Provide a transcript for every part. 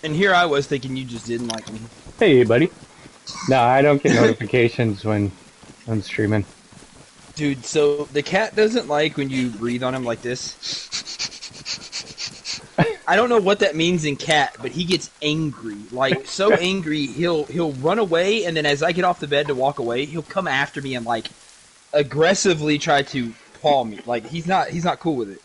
And here I was thinking you just didn't like me. Hey, buddy. No, I don't get notifications when I'm streaming. Dude, so the cat doesn't like when you breathe on him like this. I don't know what that means in cat, but he gets angry. Like, so angry, he'll run away, and then as I get off the bed to walk away, he'll come after me and, like, aggressively try to paw me. Like, he's not cool with it.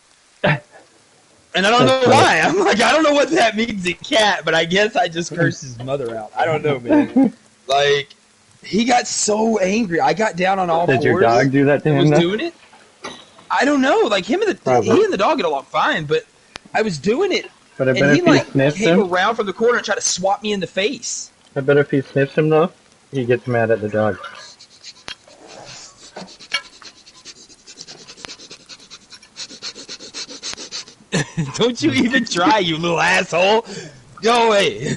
And I don't know why. I'm like, I don't know what that means in cat, but I guess I just cursed his mother out. I don't know, man. Like, he got so angry. I got down on all fours. Did your dog do that to him? Was doing it. I don't know. Like, he and the dog get along fine, but I was doing it. But I bet and he, if he sniffs came him around from the corner and tried to swat me in the face. I bet if he sniffs him, though, he gets mad at the dog. Don't you even try, you little asshole. Go away.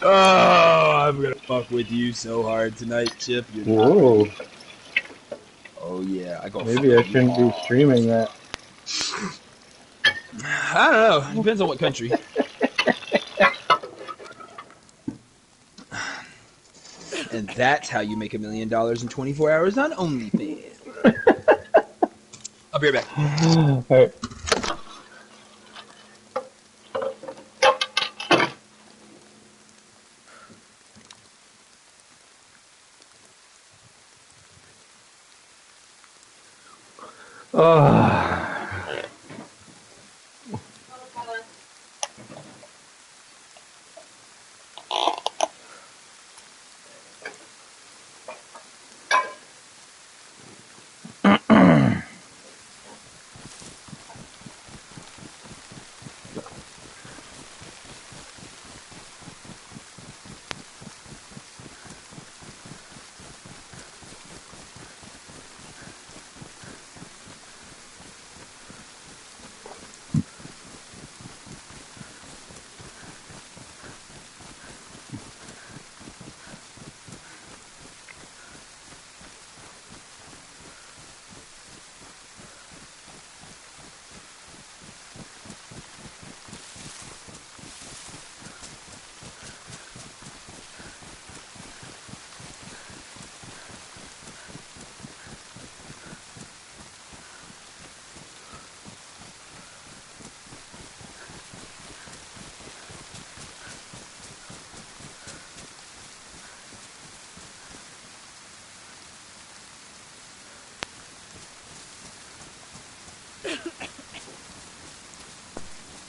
Oh, I'm gonna fuck with you so hard tonight, Chip. Whoa. Oh, yeah. Maybe I shouldn't be streaming that. I don't know. Depends on what country. And that's how you make $1 million in 24 hours on OnlyFans. I'll be right back. All right. Oh.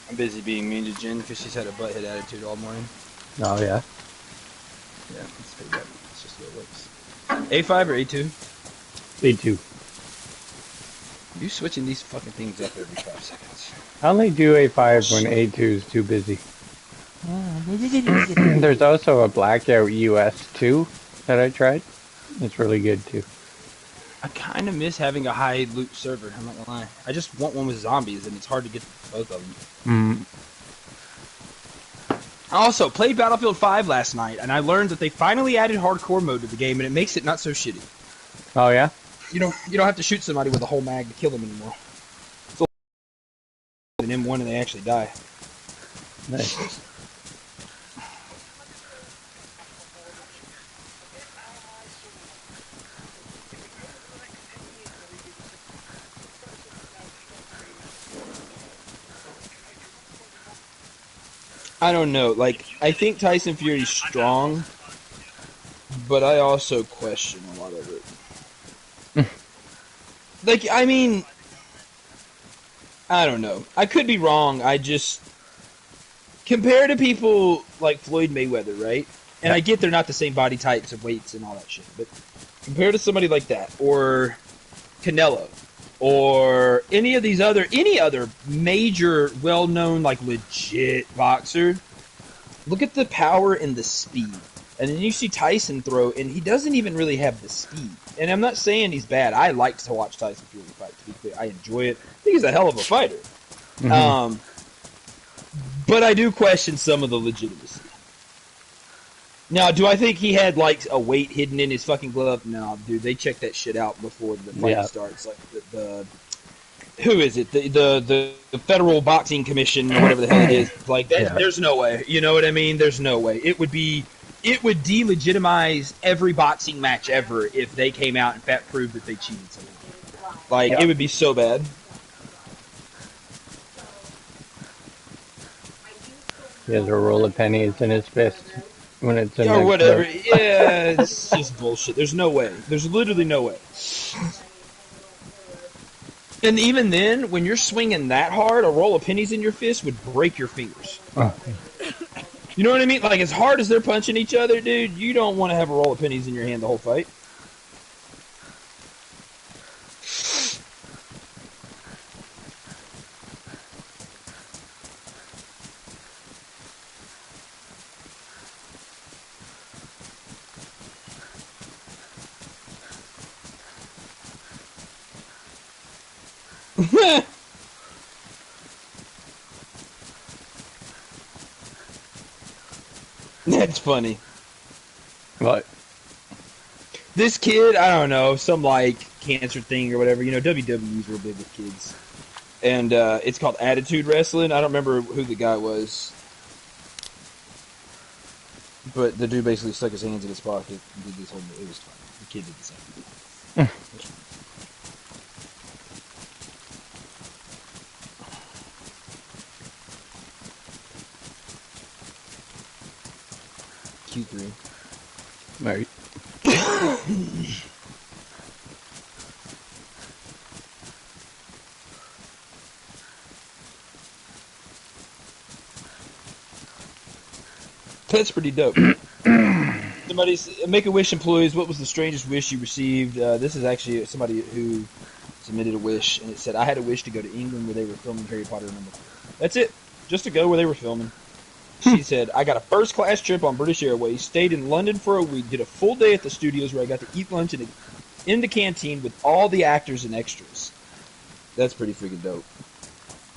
I'm busy being mean to Jen because she's had a butthead attitude all morning. Oh, yeah? Yeah, it's pretty bad. It's just the way it works. A5 or A2? A2. You switching these fucking things up every 5 seconds. I only do A5 when A2 is too busy. There's also a Blackout US2 that I tried. It's really good, too. I kind of miss having a high loot server, I'm not gonna lie. I just want one with zombies, and it's hard to get both of them. I also played Battlefield 5 last night, and I learned that they finally added hardcore mode to the game, and it makes it not so shitty. Oh, yeah? You don't have to shoot somebody with a whole mag to kill them anymore. It's an M1 and they actually die. Nice. I don't know. Like, I think Tyson Fury's strong, but I also question a lot of it. Like, I mean, I don't know. I could be wrong. I just, compared to people like Floyd Mayweather, right? And I get they're not the same body types and weights and all that shit, but compared to somebody like that, or Canelo, or any other major, well-known, like, legit boxer, look at the power and the speed. And then you see Tyson throw, and he doesn't even really have the speed. And I'm not saying he's bad. I like to watch Tyson Fury fight, to be clear. I enjoy it. I think he's a hell of a fighter. Mm-hmm. But I do question some of the legitimacy. Now, do I think he had, like, a weight hidden in his fucking glove? No, dude, they check that shit out before the fight starts. Like, who is it? The Federal Boxing Commission or whatever the hell it is. Like that, Yeah. there's no way. You know what I mean? There's no way. It would delegitimize every boxing match ever if they came out and proved that they cheated somehow. Like Yeah. it would be so bad. He has a roll of pennies in his fist when it's in Or the whatever. glove. Yeah, it's just bullshit. There's no way. There's literally no way. And even then, when you're swinging that hard, a roll of pennies in your fist would break your fingers. Oh. You know what I mean? Like, as hard as they're punching each other, dude, you don't want to have a roll of pennies in your hand the whole fight. That's funny. What? This kid, I don't know, some like cancer thing or whatever. You know, WWE's real big with kids, and it's called Attitude Wrestling. I don't remember who the guy was, but the dude basically stuck his hands in his pocket and did this whole. It was funny. The kid did the same thing. Q3. Right. That's pretty dope. Make-A-Wish employees, what was the strangest wish you received? This is actually somebody who submitted a wish, and it said, I had a wish to go to England where they were filming Harry Potter #4. That's it. Just to go where they were filming. She said, I got a first-class trip on British Airways, stayed in London for a week, did a full day at the studios where I got to eat lunch in the canteen with all the actors and extras. That's pretty freaking dope.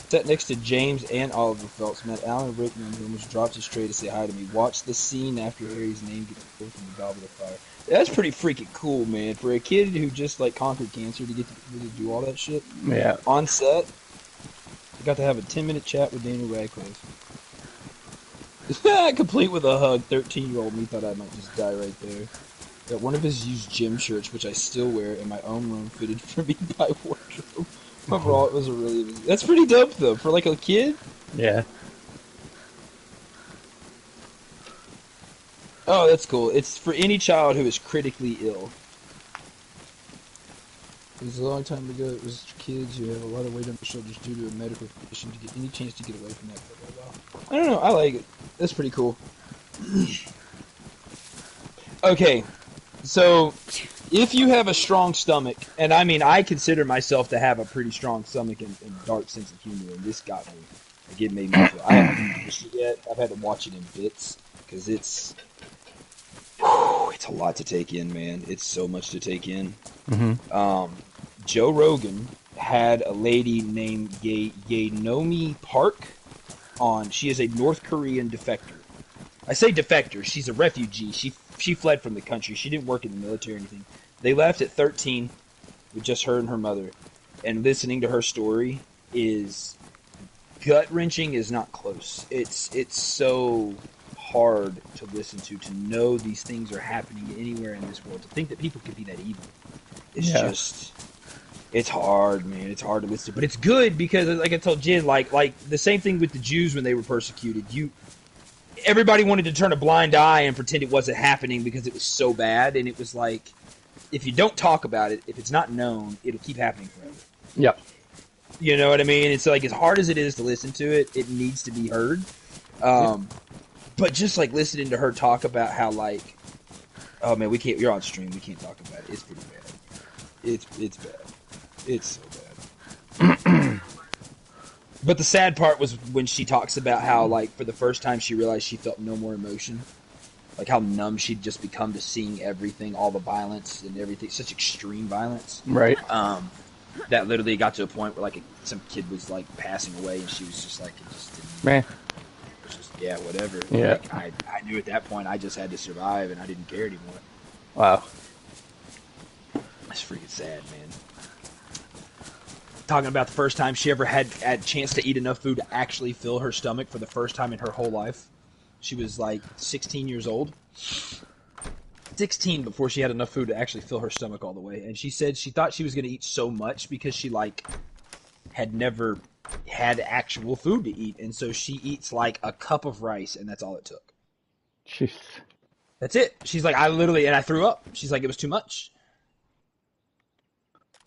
Sat next to James and Oliver Phelps, met Alan Rickman, who almost dropped his tray to say hi to me. Watched the scene after Harry's name gets pulled from the goblet of fire. That's pretty freaking cool, man. For a kid who just like conquered cancer to get to really do all that shit Yeah. on set. I got to have a 10-minute chat with Daniel Radcliffe. Complete with a hug. 13-year-old me thought I might just die right there. Got one of his used gym shirts, which I still wear in my own room, fitted for me by wardrobe. Overall, it was a really... That's pretty dope, though, for like a kid. Yeah. Oh, that's cool. It's for any child who is critically ill. It was a long time ago. It was kids who have a lot of weight on their shoulders due to a medical condition to get any chance to get away from that. Blah, blah, blah. I don't know. I like it. That's pretty cool. Okay, so if you have a strong stomach, and I mean, I consider myself to have a pretty strong stomach and dark sense of humor, and this got me. Like, it made me feel. I haven't finished it yet. I've had to watch it in bits because it's a lot to take in, man. It's so much to take in. Mm-hmm. Joe Rogan had a lady named Yeonomi Park on. She is a North Korean defector. I say defector. She's a refugee. She fled from the country. She didn't work in the military or anything. They left at 13 with just her and her mother. And listening to her story is gut-wrenching is not close. It's so hard to listen to know these things are happening anywhere in this world. To think that people could be that evil. It's just... It's hard, man. It's hard to listen to. But it's good because, like I told Jen, like the same thing with the Jews when they were persecuted. Everybody wanted to turn a blind eye and pretend it wasn't happening because it was so bad. And it was like, if you don't talk about it, if it's not known, it'll keep happening forever. Yep. You know what I mean? It's like, as hard as it is to listen to it, it needs to be heard. But just like listening to her talk about how, like, oh man, we can't. You're on stream. We can't talk about it. It's pretty bad. It's bad. It's so bad. But the sad part was when she talks about how, like, for the first time she realized she felt no more emotion. Like, how numb she'd just become to seeing everything, all the violence and everything. Such extreme violence. Right. That literally got to a point where, like, some kid was, like, passing away and she was just like, it just didn't... Man. It was just, yeah, whatever. Yeah. Like, I knew at that point I just had to survive and I didn't care anymore. Wow. That's freaking sad, man. talking about the first time she ever had a chance to eat enough food to actually fill her stomach for the first time in her whole life. She was like 16 years old. 16 before she had enough food to actually fill her stomach all the way. And she said she thought she was going to eat so much because she like had never had actual food to eat. And so she eats like a cup of rice and that's all it took. Jeez. That's it. She's like, I threw up. She's like, it was too much.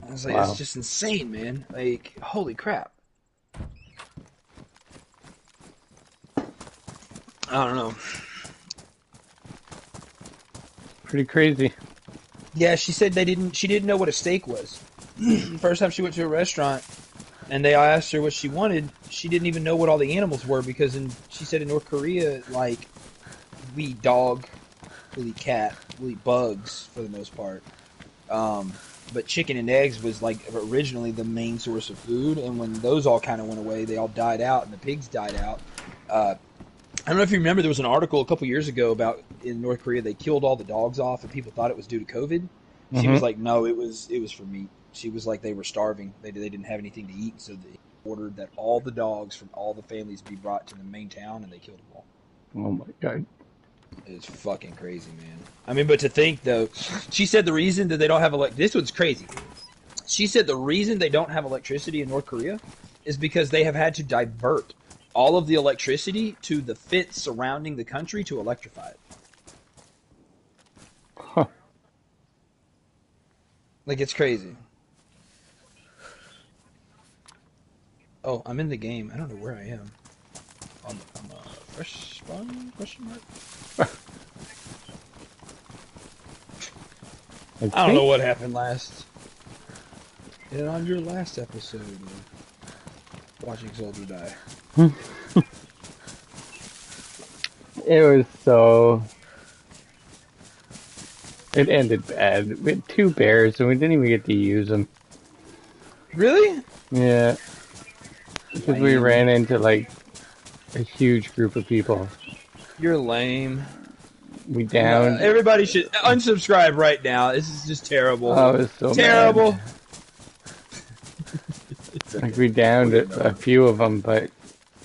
I was like, It's just insane, man. Like, holy crap. I don't know. Pretty crazy. Yeah, she said she didn't know what a steak was. The first time she went to a restaurant and they asked her what she wanted, she didn't even know what all the animals were because she said in North Korea, like, we eat dog, we'll eat cat, we'll eat bugs for the most part. But chicken and eggs was like originally the main source of food, and when those all kind of went away, they all died out, and the pigs died out. I don't know if you remember, there was an article a couple years ago about in North Korea they killed all the dogs off, and people thought it was due to COVID. She was like, no, it was for meat. She was like, they were starving, they didn't have anything to eat, so they ordered that all the dogs from all the families be brought to the main town, and they killed them all. Oh my god. It's fucking crazy, man. I mean, but to think, though, she said the reason that they don't have this one's crazy. She said the reason they don't have electricity in North Korea is because they have had to divert all of the electricity to the fence surrounding the country to electrify it. Huh. Like, it's crazy. Oh, I'm in the game. I don't know where I am. I'm fresh spawn? Question mark? I don't know what happened last. And on your last episode of Watching Soldier Die. It was so... It ended bad. We had 2 bears and we didn't even get to use them. Really? Yeah. Because we ran into like a huge group of people. You're lame. We downed. Everybody should unsubscribe right now. This is just terrible. Oh, it was so terrible. Like we downed a few of them, but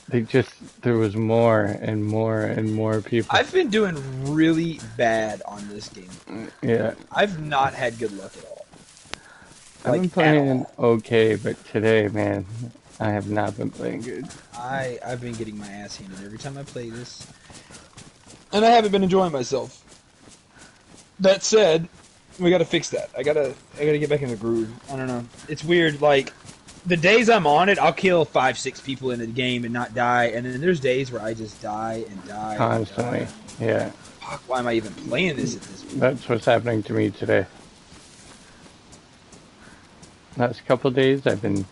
there was more and more and more people. I've been doing really bad on this game. Yeah. I've not had good luck at all. I've been playing okay, but today, man, I have not been playing good. I've been getting my ass handed every time I play this. And I haven't been enjoying myself. That said, we gotta fix that. I gotta get back in the groove. I don't know. It's weird, like, the days I'm on it, I'll kill 5-6 people in the game and not die, and then there's days where I just die and die. Constantly, and die. Yeah. Fuck, why am I even playing this at this point? That's what's happening to me today. Last couple days, I've been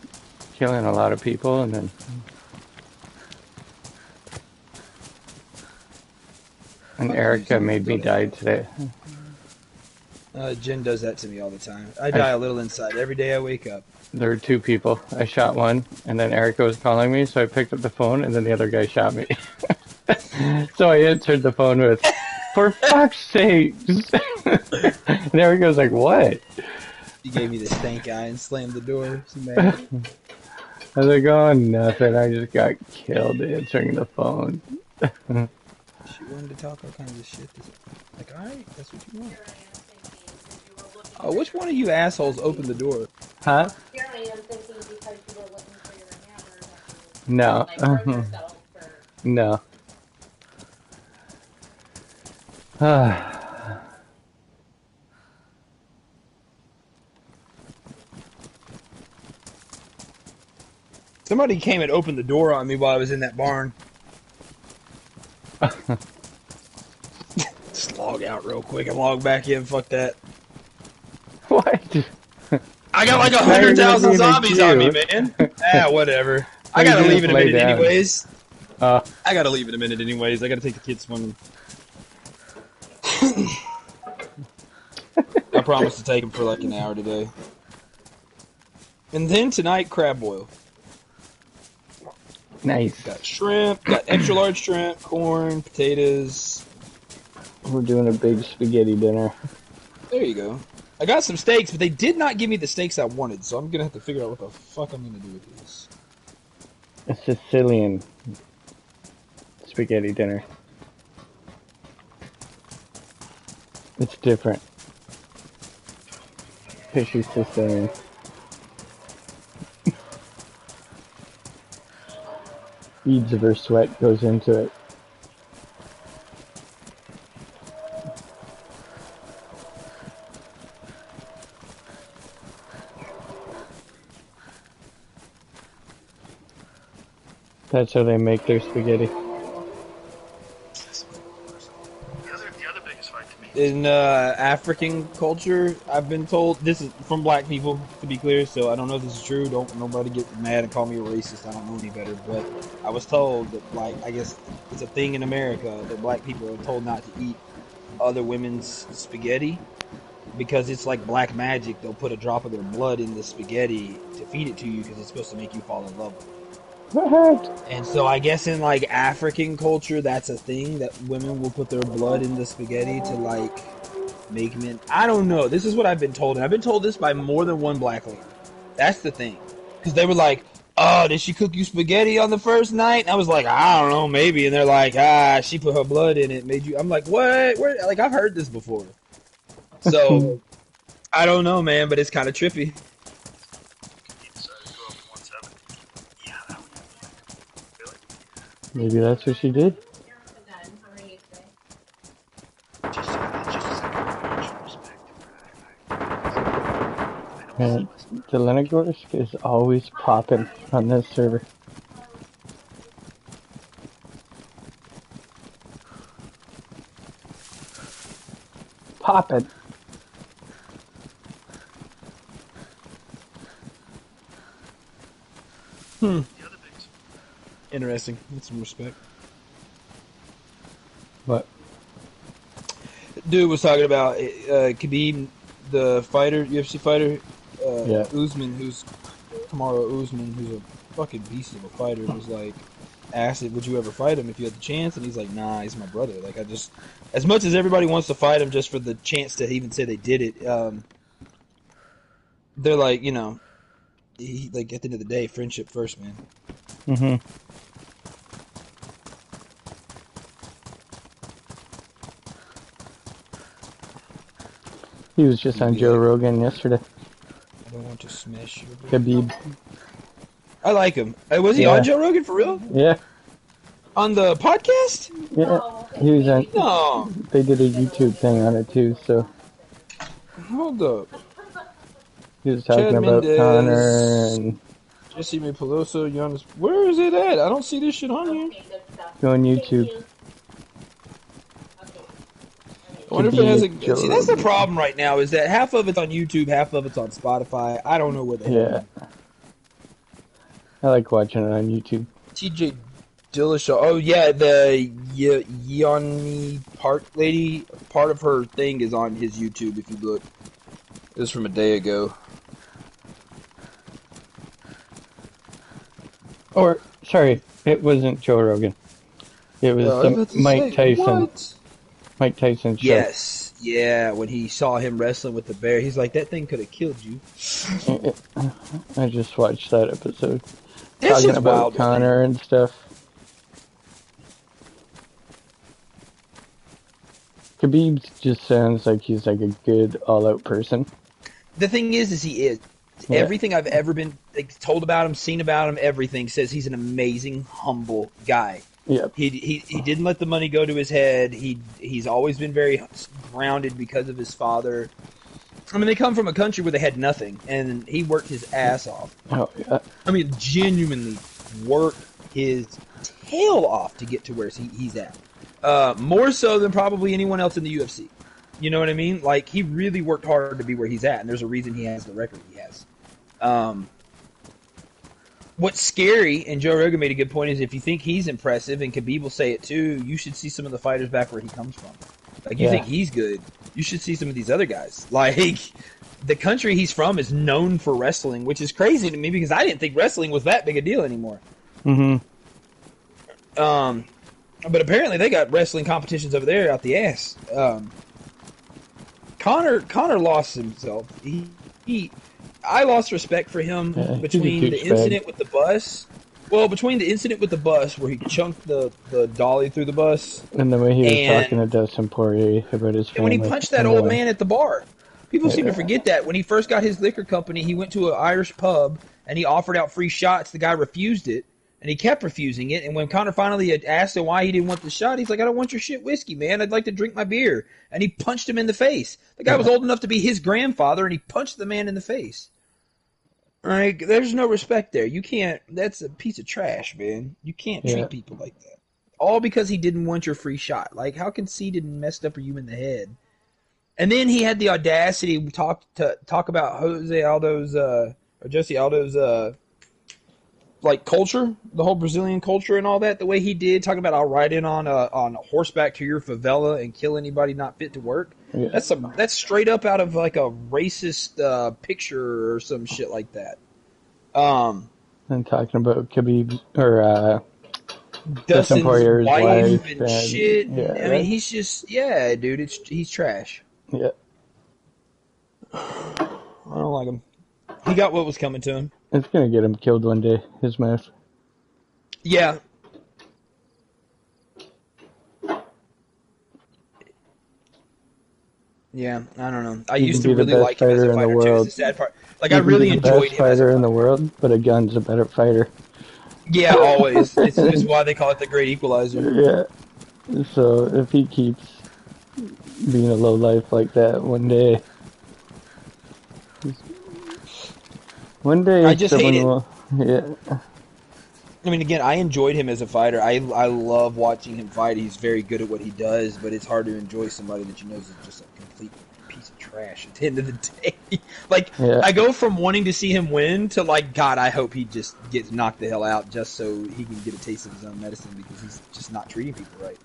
killing a lot of people, and then... And Erica made me die today. Jen does that to me all the time. I die a little inside every day I wake up. There were 2 people. I shot one, and then Erica was calling me, so I picked up the phone, and then the other guy shot me. So I answered the phone with, "For fuck's sake!" And Erica was like, "What?" He gave me the stank eye and slammed the door. I was like, "Oh, nothing. I just got killed answering the phone." She wanted to talk all kinds of shit. Like, alright, that's what you want. Oh, which one of you assholes opened the door? Huh? Here I am thinking because you were looking for your hammer that you No. like, hurt yourself or... No. Somebody came and opened the door on me while I was in that barn. Just log out real quick and log back in. Fuck that. What? I got like 100,000 zombies on me, man. Whatever. I gotta leave in a minute anyways. I gotta leave in a minute anyways. I gotta take the kids swimming. I promise to take them for like an hour today. And then tonight, crab boil. Nice. Got shrimp, got extra large shrimp, corn, potatoes. We're doing a big spaghetti dinner. There you go. I got some steaks, but they did not give me the steaks I wanted, so I'm gonna have to figure out what the fuck I'm gonna do with these. A Sicilian spaghetti dinner. It's different. Fishy Sicilian. Beads of her sweat goes into it. That's how they make their spaghetti. The other biggest fight to me. In African culture, I've been told, this is from black people, to be clear, so I don't know if this is true. Don't nobody get mad and call me a racist. I don't know any better, but I was told that, like, I guess it's a thing in America that black people are told not to eat other women's spaghetti because it's like black magic. They'll put a drop of their blood in the spaghetti to feed it to you because it's supposed to make you fall in love with it. What? And so I guess in like African culture, that's a thing that women will put their blood in the spaghetti to like make men. I don't know. This is what I've been told, and I've been told this by more than one black lady. That's the thing, because they were like, "Oh, did she cook you spaghetti on the first night?" And I was like, "I don't know, maybe." And they're like, "Ah, she put her blood in it, made you." I'm like, "What? Where?" Like I've heard this before. So I don't know, man, but it's kind of trippy. He decided to go up to 170. Yeah, that would be really. Maybe that's what she did. Just much respect to her. I don't And the Lenogorsk is always popping on this server. Popping. The other biggest. Interesting. That's some respect. What? Dude was talking about Khabib, the fighter, UFC fighter, Yeah. Usman, who's Kamaru Usman, who's a fucking beast of a fighter, was like, asked it, would you ever fight him if you had the chance? And he's like, nah, he's my brother. Like, I just, as much as everybody wants to fight him just for the chance to even say they did it, they're like, you know, like at the end of the day, friendship first, man. Mm-hmm. He was just on Joe Rogan yesterday. I don't want to smash your Khabib. I like him. Was he Yeah. on Joe Rogan for real? Yeah. On the podcast? Yeah. He was on. No. They did a YouTube thing on it too, so Hold up. he was talking Chad about Mendez. Connor and Jesse Peloso, Giannis. Where is it at? I don't see this shit on here. go on YouTube. I wonder if it has a. Joe See, that's the Rogan. problem right now. Is that half of it's on YouTube, half of it's on Spotify. I don't know where the Yeah. hell. I like watching it on YouTube. TJ Dillashaw. Oh yeah, the Yeoni Park lady. Part of her thing is on his YouTube. If you look, it was from a day ago. Or, sorry, it wasn't Joe Rogan. It was I was about to Mike say, Tyson. what? Mike Tyson show. Yes, yeah. When he saw him wrestling with the bear, he's like, "That thing could have killed you." I just watched that episode. This Talking is about wild. Connor and stuff. Khabib just sounds like he's like a good all-out person. The thing is he is. Yeah. Everything I've ever been told about him, seen about him, everything says he's an amazing, humble guy. Yep. He didn't let the money go to his head. He's always been very grounded because of his father. I mean, they come from a country where they had nothing, and he worked his ass off. Oh, yeah. I mean, genuinely worked his tail off to get to where he's at. More so than probably anyone else in the UFC. You know what I mean? Like, he really worked hard to be where he's at, and there's a reason he has the record he has. What's scary, and Joe Rogan made a good point, is if you think he's impressive, and Khabib will say it too, you should see some of the fighters back where he comes from. Like, you Yeah. think he's good, you should see some of these other guys. Like, the country he's from is known for wrestling, which is crazy to me because I didn't think wrestling was that big a deal anymore. Mm-hmm. But apparently they got wrestling competitions over there out the ass. Connor lost himself. I lost respect for him Yeah, he's a between the douchebag. incident with the bus. Well, between the incident with the bus where he chunked the dolly through the bus, And the way he was talking and to Dustin Poirier about his when he family. punched that And old man at the bar. People seem to yeah, forget that when he first got his liquor company, he went to an Irish pub and he offered out free shots. The guy refused it, and he kept refusing it. And when Connor finally had asked him why he didn't want the shot, he's like, "I don't want your shit whiskey, man. I'd like to drink my beer." And he punched him in the face. The guy was old enough to be his grandfather, and he punched the man in the face. Like, there's no respect there. You can't. That's a piece of trash, man. You can't treat people like that. All because he didn't want your free shot. Like, how conceited and messed up are you in the head? And then he had the audacity to talk about Jose Aldo's or Jose Aldo's like culture, the whole Brazilian culture and all that. The way he did, talking about I'll ride in on horseback to your favela and kill anybody not fit to work. yeah. That's straight up out of like a racist picture or some shit like that. And talking about Khabib or Dustin Dustin's Poirier's wife wife and shit. yeah, I mean, he's just dude. He's trash. yeah. I don't like him. He got what was coming to him. It's gonna get him killed one day. His mouth. Yeah. Yeah, I don't know. I You used can to be the really best like him as a fighter in the fighter too. It's world. the sad part. Like You I can really be the enjoyed best him as a fighter in the fighter. world, but a gun's a better fighter. Yeah, always. It's just why they call it the Great Equalizer. Yeah. So if he keeps being a low life like that, one day I just hate someone it. will. Yeah. I mean, again, I enjoyed him as a fighter. I love watching him fight. He's very good at what he does, but it's hard to enjoy somebody that you know is just a complete piece of trash at the end of the day. Like, Yeah. I go from wanting to see him win to, like, God, I hope he just gets knocked the hell out just so he can get a taste of his own medicine because he's just not treating people right.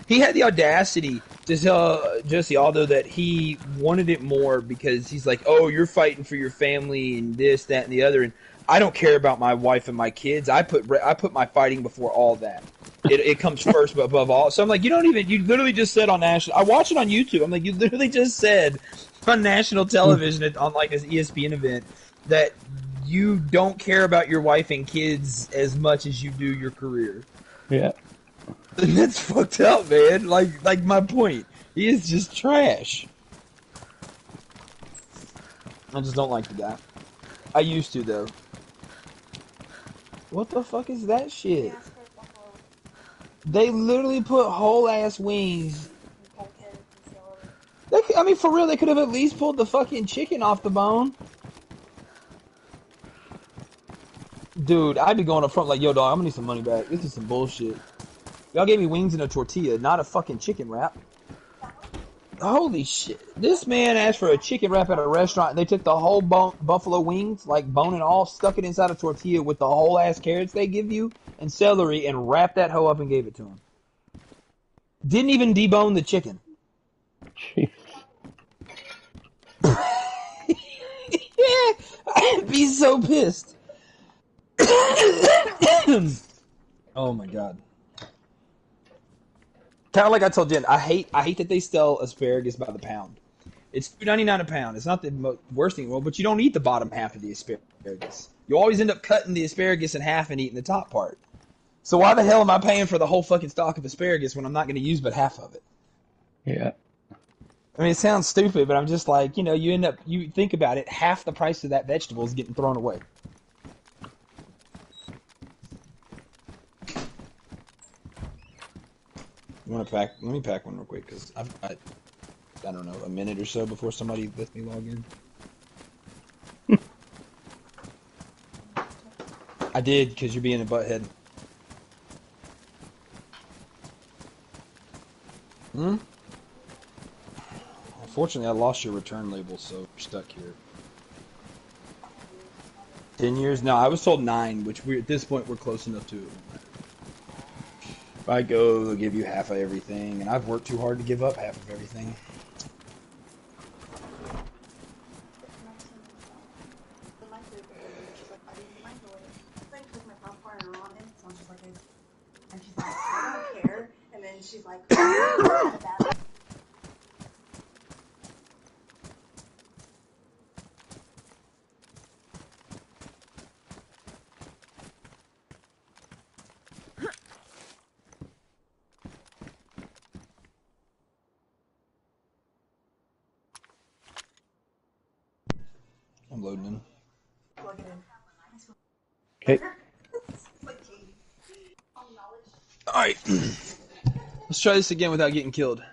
He had the audacity to tell Jesse Aldo that he wanted it more because he's like, oh, you're fighting for your family and this, that, and the other, and I don't care about my wife and my kids. I put my fighting before all that. It comes first above all. So I'm like, you literally just said on national. I watch it on YouTube. I'm like, you literally just said on national television on like this ESPN event that you don't care about your wife and kids as much as you do your career. Yeah. And that's fucked up, man. Like my point. He is just trash. I just don't like the guy. I used to though. What the fuck is that shit? They literally put whole ass wings. I mean, for real, they could have at least pulled the fucking chicken off the bone. Dude, I'd be going up front like, yo, dog, I'm gonna need some money back. This is some bullshit. Y'all gave me wings and a tortilla, not a fucking chicken wrap. Holy shit. This man asked for a chicken wrap at a restaurant, and they took the whole buffalo wings, like bone and all, stuck it inside a tortilla with the whole ass carrots they give you, and celery, and wrapped that hoe up and gave it to him. Didn't even debone the chicken. Jeez. Yeah, I'd be so pissed. Oh my god. Kind of like I told Jen, I hate that they sell asparagus by the pound. It's $2.99 a pound. It's not the worst thing in the world, but you don't eat the bottom half of the asparagus. You always end up cutting the asparagus in half and eating the top part. So why the hell am I paying for the whole fucking stalk of asparagus when I'm not going to use but half of it? Yeah. I mean, it sounds stupid, but I'm just like, you think about it, half the price of that vegetable is getting thrown away. You want to pack? Let me pack one real quick, because I don't know, a minute or so before somebody lets me log in. I did, because you're being a butthead. Unfortunately, I lost your return label, so we're stuck here. 10 years? No, I was told 9, which at this point we're close enough to it. If I go, they'll give you half of everything, and I've worked too hard to give up half of everything. loading in. Okay. Alright. Let's try this again without getting killed.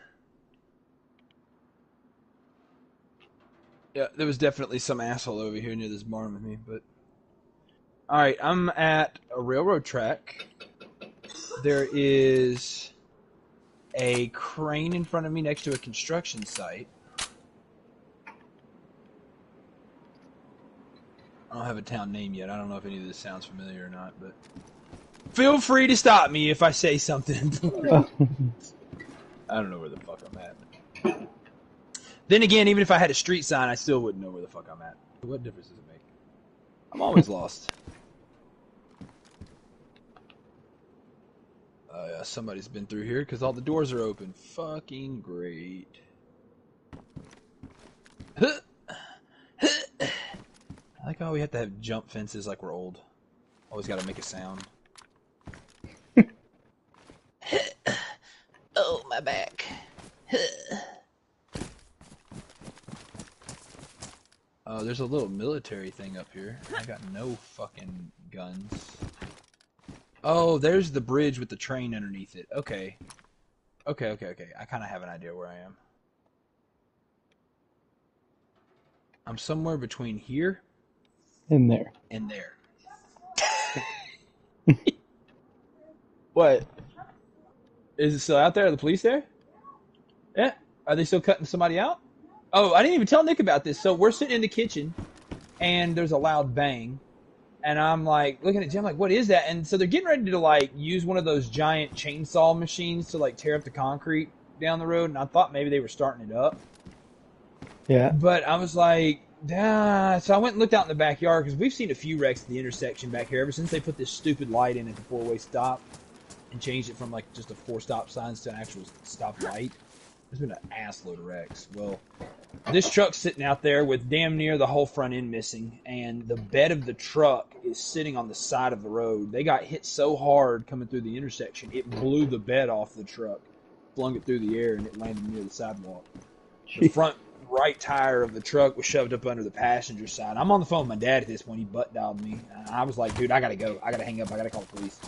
Yeah, there was definitely some asshole over here near this barn with me, but... Alright, I'm at a railroad track. There is a crane in front of me next to a construction site. I don't have a town name yet. I don't know if any of this sounds familiar or not, but... Feel free to stop me if I say something important. I don't know where the fuck I'm at. Then again, even if I had a street sign, I still wouldn't know where the fuck I'm at. What difference does it make? I'm always lost. Yeah, somebody's been through here because all the doors are open. Fucking great. I like how we have to have jump fences like we're old. Always got to make a sound. Oh, my back. Oh, there's a little military thing up here. I got no fucking guns. Oh, there's the bridge with the train underneath it. Okay. Okay. I kind of have an idea where I am. I'm somewhere between here In there. and there. What? Is it still out there? Are the police there? Yeah. Are they still cutting somebody out? Oh, I didn't even tell Nick about this. So we're sitting in the kitchen, and there's a loud bang. And I'm like, looking at Jim, like, what is that? And so they're getting ready to, like, use one of those giant chainsaw machines to, like, tear up the concrete down the road. And I thought maybe they were starting it up. Yeah. But I was like, nah. So I went and looked out in the backyard because we've seen a few wrecks at the intersection back here ever since they put this stupid light in at the four-way stop and changed it from, like, just a four-stop signs to an actual stop light. There's been an assload of wrecks. Well, this truck's sitting out there with damn near the whole front end missing, and the bed of the truck is sitting on the side of the road. They got hit so hard coming through the intersection, it blew the bed off the truck, flung it through the air, and it landed near the sidewalk. The front right tire of the truck was shoved up under the passenger side. I'm on the phone with my dad at this point. He butt dialed me. I was like, dude, I gotta go. I gotta hang up. I gotta call the police.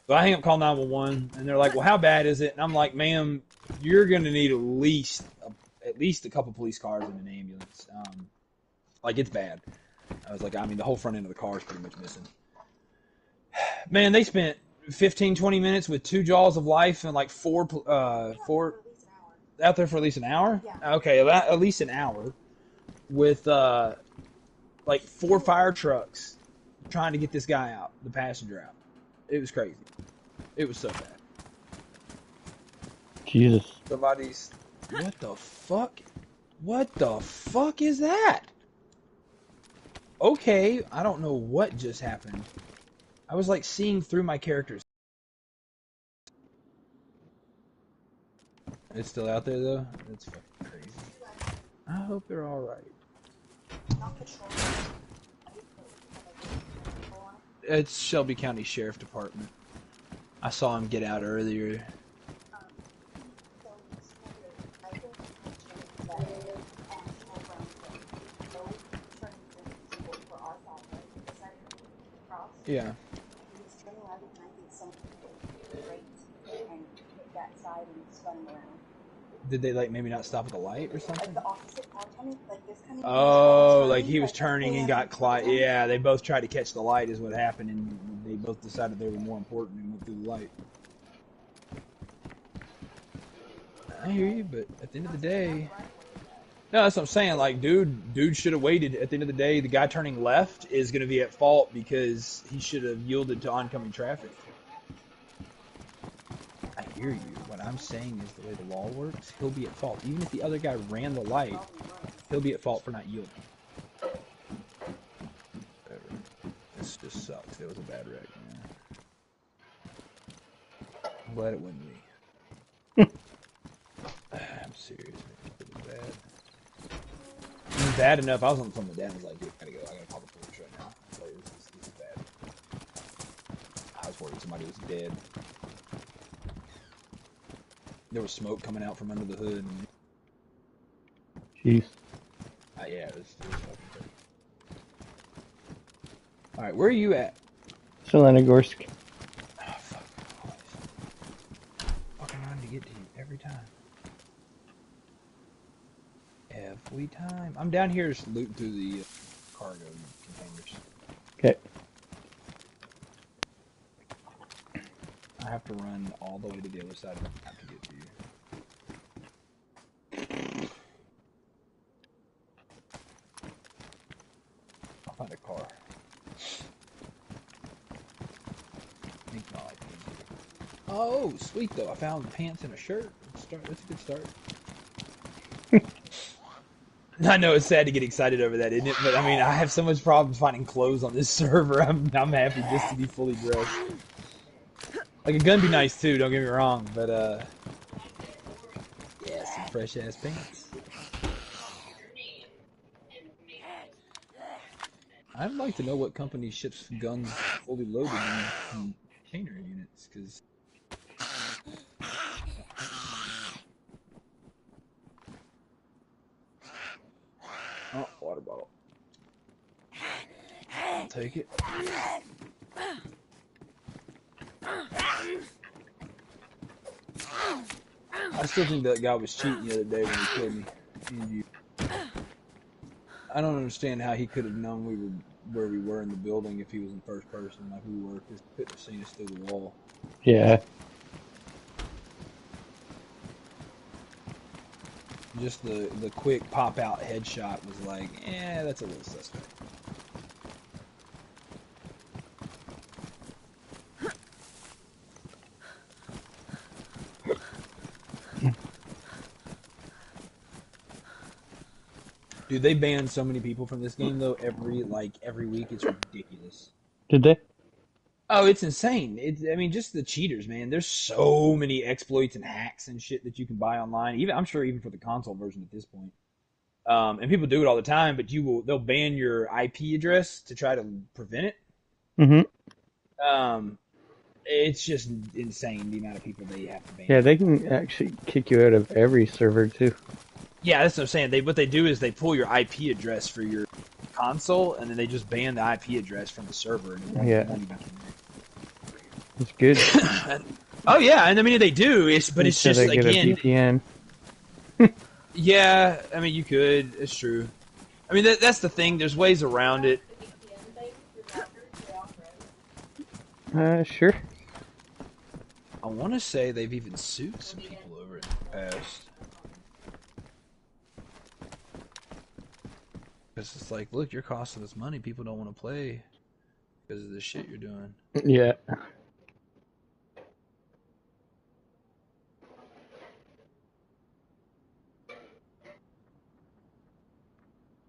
So I hang up, call 911, and they're like, well, how bad is it? And I'm like, ma'am, you're gonna need at least a couple police cars and an ambulance. Like, it's bad. I was like, I mean, the whole front end of the car is pretty much missing. Man, they spent 15, 20 minutes with 2 jaws of life and like four out there for at least an hour? Yeah. Okay, at least an hour with like 4 fire trucks trying to get this guy out, the passenger out. It was crazy. It was so bad. Jesus. Somebody's... What the fuck? What the fuck is that? Okay, I don't know what just happened. I was like seeing through my characters. It's still out there though? That's fucking crazy. I hope they're alright. It's Shelby County Sheriff Department. I saw him get out earlier. Yeah. Did they like maybe not stop at the light or something? Oh, like he was turning and got caught. Yeah, they both tried to catch the light is what happened, and they both decided they were more important and went through the light. I hear you, but at the end of the day... No, that's what I'm saying. Like, dude should have waited. At the end of the day, the guy turning left is going to be at fault because he should have yielded to oncoming traffic. I hear you. What I'm saying is the way the law works, he'll be at fault. Even if the other guy ran the light, he'll be at fault for not yielding. Whatever. This just sucks. It was a bad wreck, man. I'm glad it wasn't me. I'm serious, man. It was bad. It was bad enough. I was on the phone with Dad. I was like, dude, I gotta go. I gotta call the police right now. Like, this is bad. I was worried somebody was dead. There was smoke coming out from under the hood. And... Jeez. Yeah, it was fucking crazy. Alright, where are you at? Zelenogorsk. Oh, fuck. Fucking trying to get to you every time. Every time. I'm down here just looting through the cargo containers. Okay. I have to run all the way to the other side of the map to get to you. I'll find a car. Think not like easy. Oh, sweet though. I found pants and a shirt. That's a good start. I know it's sad to get excited over that, isn't it? But I mean, I have so much problem finding clothes on this server. I'm happy just to be fully dressed. Like a gun be nice too. Don't get me wrong, but yeah, some fresh ass pants. I'd like to know what company ships guns fully loaded in container units, because. Oh, water bottle. I'll take it. I still think that guy was cheating the other day when he killed me. And you. I don't understand how he could have known where we were in the building if he was in first person, like we were, because he couldn't have seen us through the wall. Yeah. Just the quick pop out headshot was like, that's a little suspect. Dude, they banned so many people from this game though. Every week, it's ridiculous. Did they? Oh, it's insane. I mean, just the cheaters, man. There's so many exploits and hacks and shit that you can buy online. I'm sure even for the console version at this point. And people do it all the time, but they'll ban your IP address to try to prevent it. Mm-hmm. It's just insane the amount of people they have to ban. Yeah, they can actually kick you out of every server too. Yeah, that's what I'm saying. What they do is they pull your IP address for your console, and then they just ban the IP address from the server. And it won't even It's good. Oh yeah, and I mean they do. But it's just they get again. A VPN. Yeah, I mean you could. It's true. I mean that's the thing. There's ways around it. Sure. I want to say they've even sued some people over it in the past. Because it's like, look, you're costing us money. People don't want to play because of the shit you're doing. Yeah.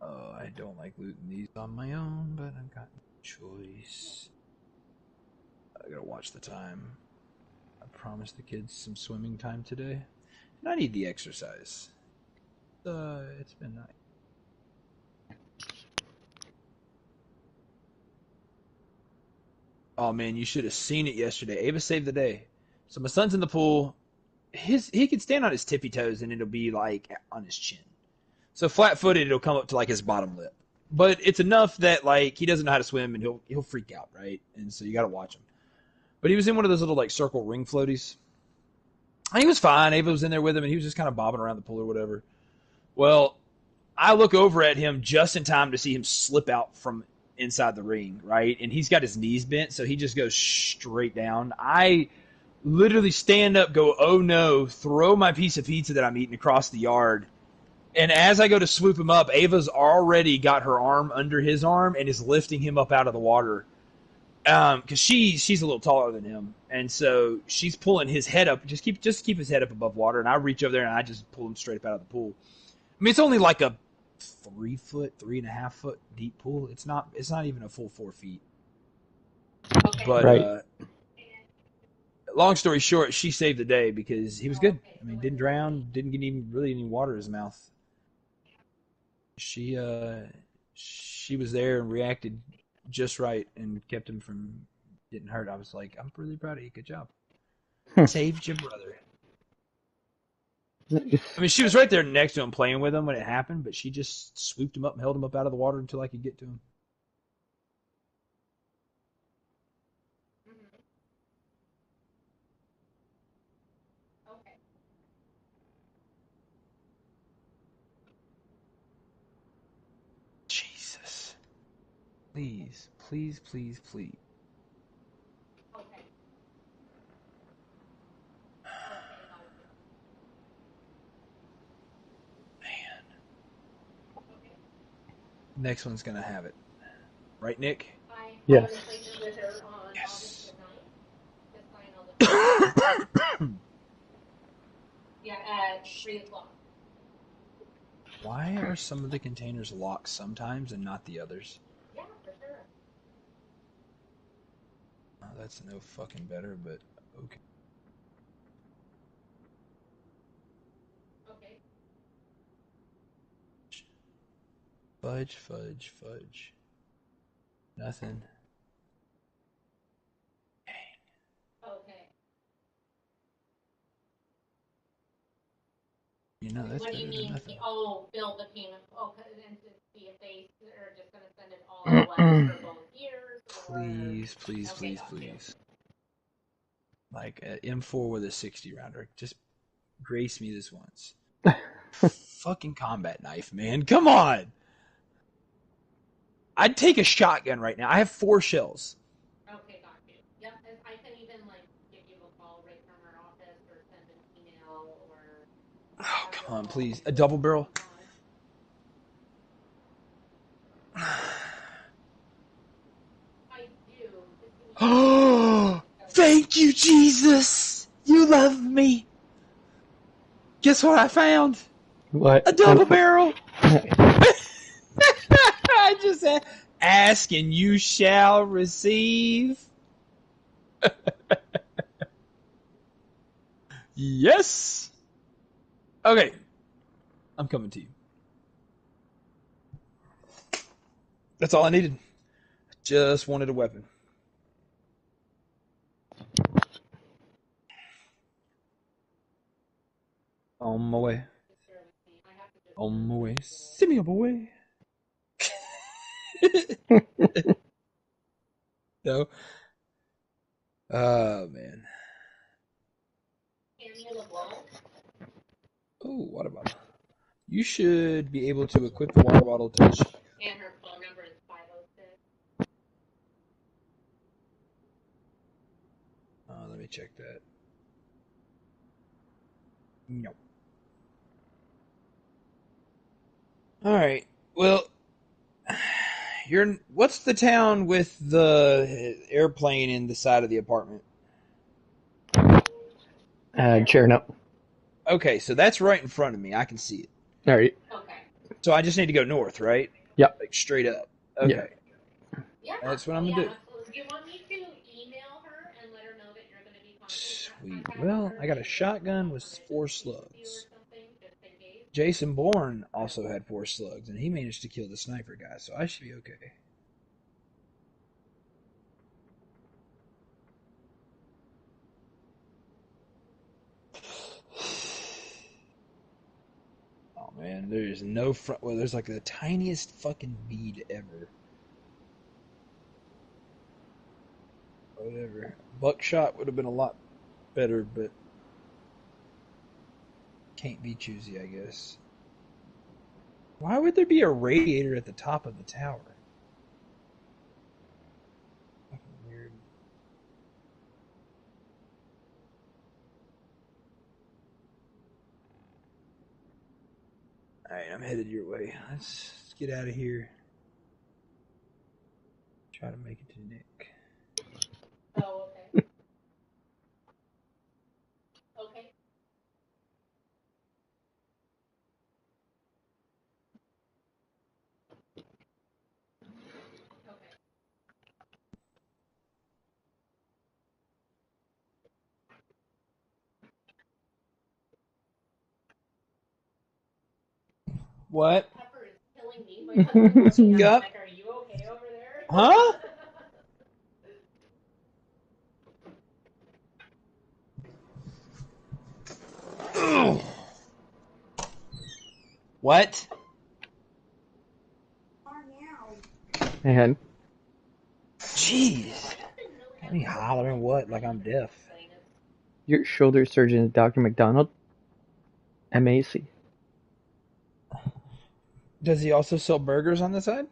Oh, I don't like looting these on my own, but I've got no choice. I gotta watch the time. I promised the kids some swimming time today. And I need the exercise. It's been nice. Oh man, you should have seen it yesterday. Ava saved the day. So my son's in the pool. He can stand on his tippy toes and it'll be like on his chin. So flat-footed, it'll come up to like his bottom lip. But it's enough that like he doesn't know how to swim and he'll freak out, right? And so you got to watch him. But he was in one of those little like circle ring floaties. And he was fine. Ava was in there with him and he was just kind of bobbing around the pool or whatever. Well, I look over at him just in time to see him slip out from inside the ring, right? And he's got his knees bent, so he just goes straight down. I literally stand up, go, oh no, throw my piece of pizza that I'm eating across the yard. And as I go to swoop him up, Ava's already got her arm under his arm and is lifting him up out of the water. Because she's a little taller than him, and so she's pulling his head up. Just keep his head up above water, and I reach over there and I just pull him straight up out of the pool. I mean, it's only like a 3.5 foot deep pool. It's not even a full 4 feet. But right. Long story short, she saved the day because he was good. I mean, didn't drown, didn't get even really any water in his mouth. She was there and reacted just right and kept him from getting hurt. I was like, I'm really proud of you. Good job. Saved your brother. I mean, she was right there next to him playing with him when it happened, but she just swooped him up and held him up out of the water until I could get to him. Please, please, please, please. Okay. Man. Okay. Next one's gonna have it. Right, Nick? I have Yes. an appointment with her on August Yes. the 9th to sign all the Yeah, at 3 o'clock. Why are some of the containers locked sometimes and not the others? Yeah, for sure. Oh, that's no fucking better, but okay. Okay. Fudge, fudge, fudge. Nothing. Okay. You know, that's What do you better than mean? nothing. Oh, bill the payment. Okay, and to see if they are just going to send it all at once for both years. Please, please, Okay, please, got you. please. Like an M4 with a 60 rounder. Just grace me this once. Fucking combat knife, man. Come on! I'd take a shotgun right now. I have 4 shells. Okay, got you. Yep, and I can even like give you a call right from our office or send an email or. Oh, come on, please. A double barrel? I do. Oh, thank you, Jesus! You love me! Guess what I found? What? A double barrel! I just said, ask and you shall receive. Yes! Okay. I'm coming to you. That's all I needed. Just wanted a weapon. On my way. On my way. Send me a boy. No. Oh, man. Oh, water bottle. You should be able to equip the water bottle to the... And her phone number is 506. let me check that. No. Alright. Well, what's the town with the airplane in the side of the apartment? Chernobyl. Okay, so that's right in front of me. I can see it. All right. Okay. So I just need to go north, right? Yep. Like straight up. Okay. Yeah. That's what I'm gonna do. Absolutely. Do you want me to email her and let her know that you're going to be Sweet. Well, I got a shotgun with 4 slugs. just in case? Jason Bourne also had 4 slugs, and he managed to kill the sniper guy, so I should be okay. Oh man, there's no front. Well, there's like the tiniest fucking bead ever. Whatever. Buckshot would have been a lot better, but can't be choosy, I guess. Why would there be a radiator at the top of the tower? Fucking weird. Alright, I'm headed your way. Let's get out of here. Try to make it to Nick. Oh, okay. Okay. Okay. What? Pepper is killing me. My husband's looking at me Yup. like, are you okay over there? Huh? Ugh. What? And Jeez. Got me hollering what? Like I'm deaf. your shoulder surgeon, Dr. McDonald, MAC. Does he also sell burgers on the side?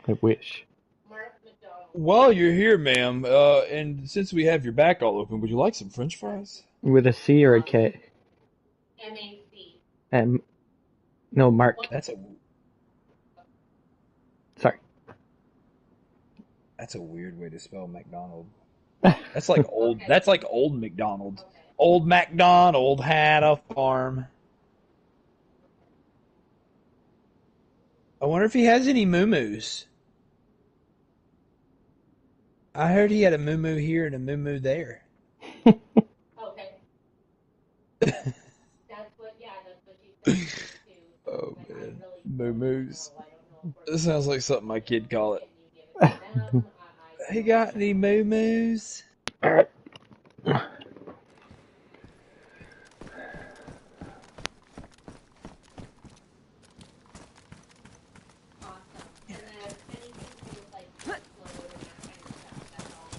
I wish. Mark McDonald. While you're here, ma'am, and since we have your back all open, would you like some French fries? With a C or a K? MAC. No, Mark. That's Sorry. a weird way to spell McDonald. That's like old. Okay. That's like old McDonald. Okay. Old MacDonald had a farm. I wonder if he has any moo-moos. I heard he had a moo-moo here and a moo-moo there. Okay. That's what she said too. Oh But I man, really moo-moos. so I don't know if This sounds like something my kid call it. can you give it to them? He got any moo-moos? Awesome. And then anything to do with like workload and that kind of stuff, that's all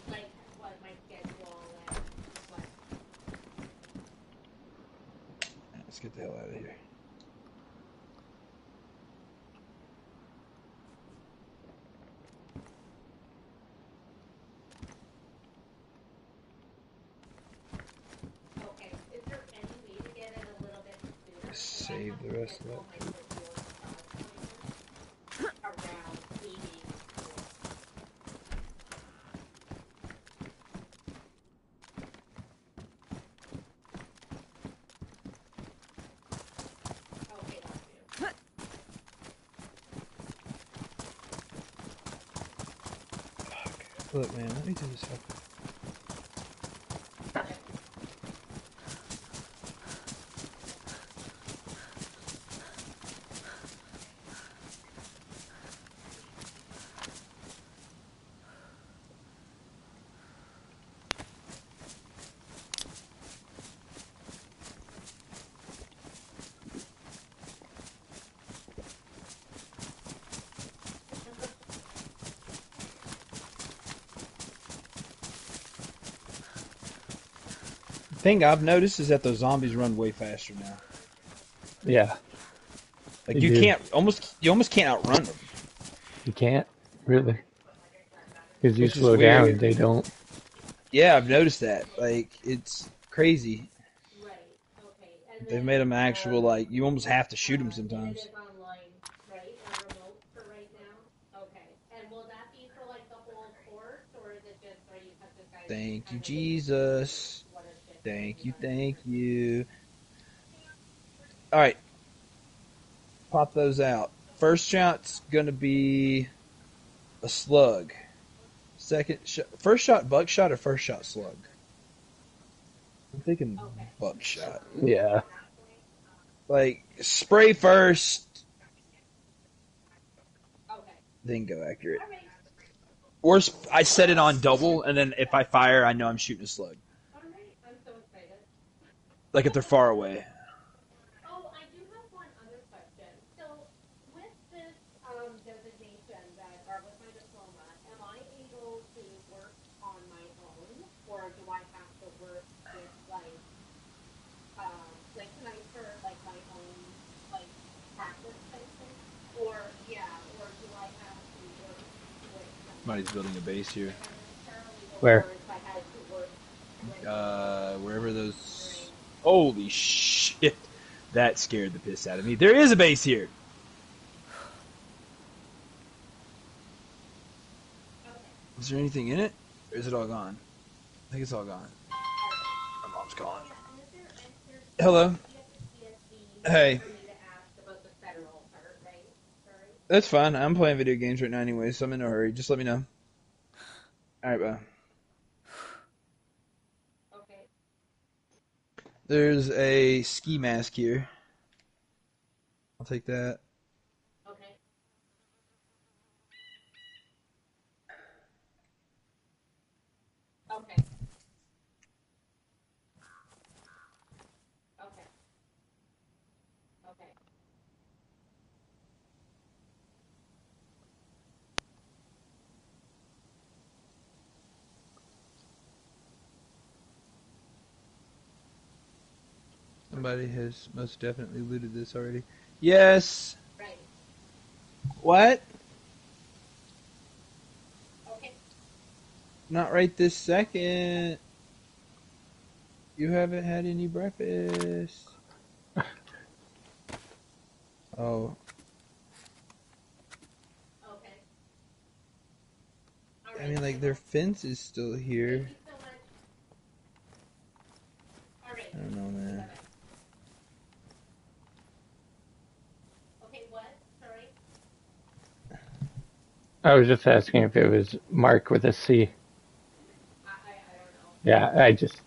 in. Like what my schedule and what. Let's get the hell out of here. Okay. Is there any way to get it a little bit sooner? Save the rest of that. Around 80. Okay, that's it. Look, man, let me do this. Thing I've noticed is that those zombies run way faster now. Yeah. Like They you do. almost can't outrun them. You can't, really. Because you Which is slow weird. down, they don't. Yeah, I've noticed that. Like it's crazy. Right. Okay. And They've then, made them actual like you almost have to shoot them sometimes. It is online, right? And remote for right now. Okay. And will that be for like the whole course, or is it just are you have to guys? Thank you, Jesus. Thank you. All right, pop those out. First shot's gonna be a slug. First shot buckshot or first shot slug? I'm thinking buckshot. Yeah. Like spray first, Okay. then go accurate. All right. Or I set it on double, and then if I fire, I know I'm shooting a slug. All right. I'm so excited. Like if they're far away. Oh, I do have one other question. So, with this designation or with my diploma, am I able to work on my own, or do I have to work with can I start like my own like practice type thing, or or do I have to work with Somebody's building a base here. Where? if I had to work Wherever those. Holy shit! That scared the piss out of me. There is a base here. Is there anything in it? Or is it all gone? I think it's all gone. My mom's calling. Hello. Hey. That's fine. I'm playing video games right now anyway, so I'm in no hurry. Just let me know. Alright, bye. Okay. There's a ski mask here. I'll take that. Okay. Okay. Okay. Okay. Somebody has most definitely looted this already. Yes! Right. What? Okay. Not right this second. You haven't had any breakfast. Oh, Okay. All I right. mean, I like, their will. fence is still Thank here. you so much. All right. I don't know, Bye man. bye. Okay. What? Sorry. I was just asking if it was Mark with a C. I don't know. Yeah, I just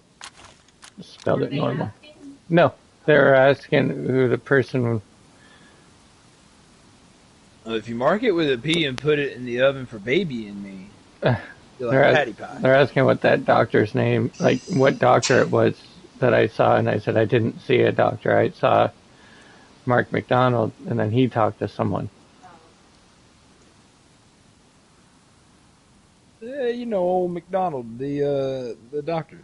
spelled Were it they normal. asking? No, they Oh. were asking who the person. If you mark it with a P and put it in the oven for baby and me, you're like They're patty pie. they're asking what that doctor's name, like what doctor it was that I saw, and I said I didn't see a doctor. I saw Mark McDonald, and then he talked to someone. Oh. You know, old McDonald, the doctor.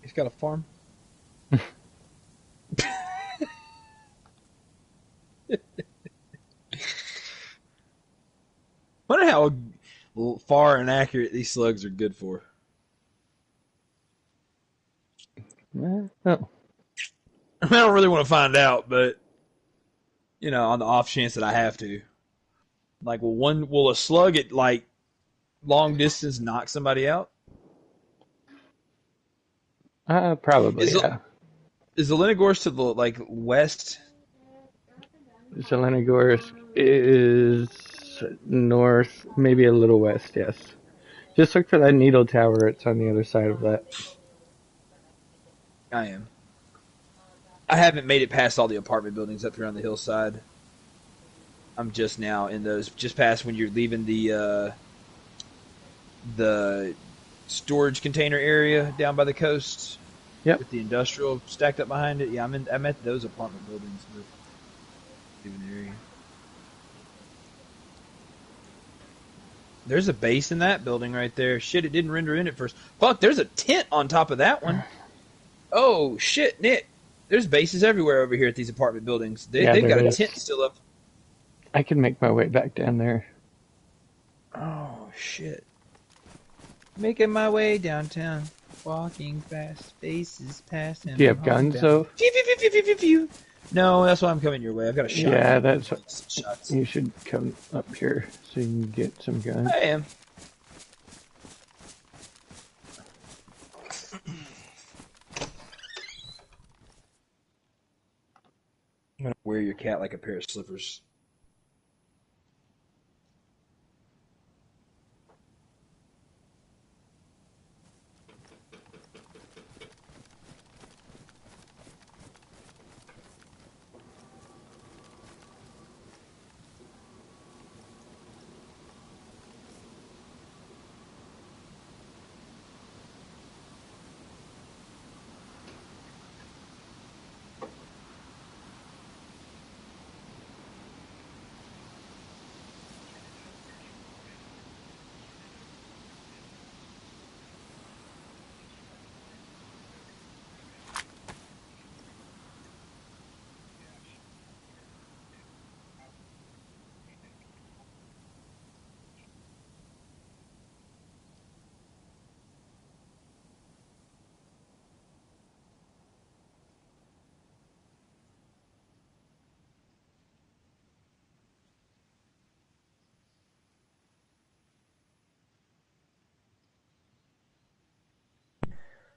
He's got a farm. Wonder how far and accurate these slugs are good for. Oh, I don't really want to find out, but you know, on the off chance that I have to, like, will a slug at like long distance knock somebody out? probably Is yeah. is the Lenogorse to the like west? Zelenogorsk is north, maybe a little west. Yes. Just look for that needle tower. It's on the other side of that. I am. I haven't made it past all the apartment buildings up here on the hillside. I'm just now in those, just past when you're leaving the storage container area down by the coast Yep. with the industrial stacked up behind it. Yeah, I'm at those apartment buildings. But given area. There's a base in that building right there. Shit, it didn't render in at first. Fuck, there's a tent on top of that one. Oh shit, Nick. There's bases everywhere over here at these apartment buildings. Yeah, They've there got a is. tent still up. I can make my way back down there. Oh shit. Making my way downtown. Walking fast, faces past, and Do you I'm have guns homebound. though? Phew, phew, phew, phew, phew, phew, phew. No, that's why I'm coming your way. I've got a shotgun. Yeah, that's. Shots. You should come up here so you can get some guns. I am. I'm gonna wear your cat like a pair of slippers.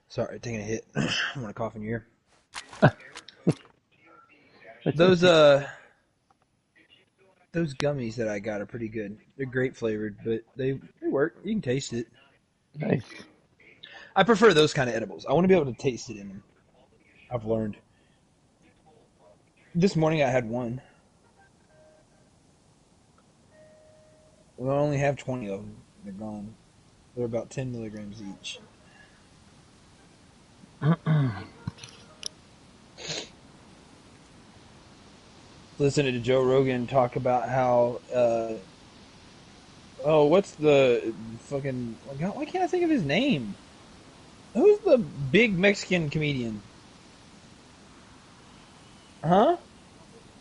Sorry, taking a hit. I want to cough in your ear. That's Those okay. those gummies that I got are pretty good. They're grape flavored, but they work. You can taste it. Nice. I prefer those kind of edibles. I want to be able to taste it in them. I've learned. This morning I had one. We only have 20 of them. They're gone. They're about 10 milligrams each. Listening to Joe Rogan talk about how, oh, what's the fucking, God, why can't I think of his name? Who's the big Mexican comedian? Huh?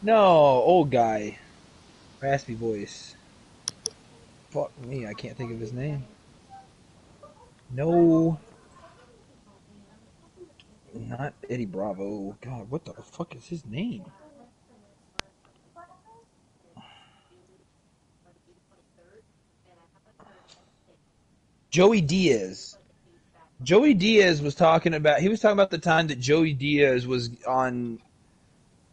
No, old guy. Raspy voice. Fuck me, I can't think of his name. No. Not Eddie Bravo. God, what the fuck is his name? Joey Diaz. Joey Diaz was talking about. He was talking about the time that Joey Diaz was on.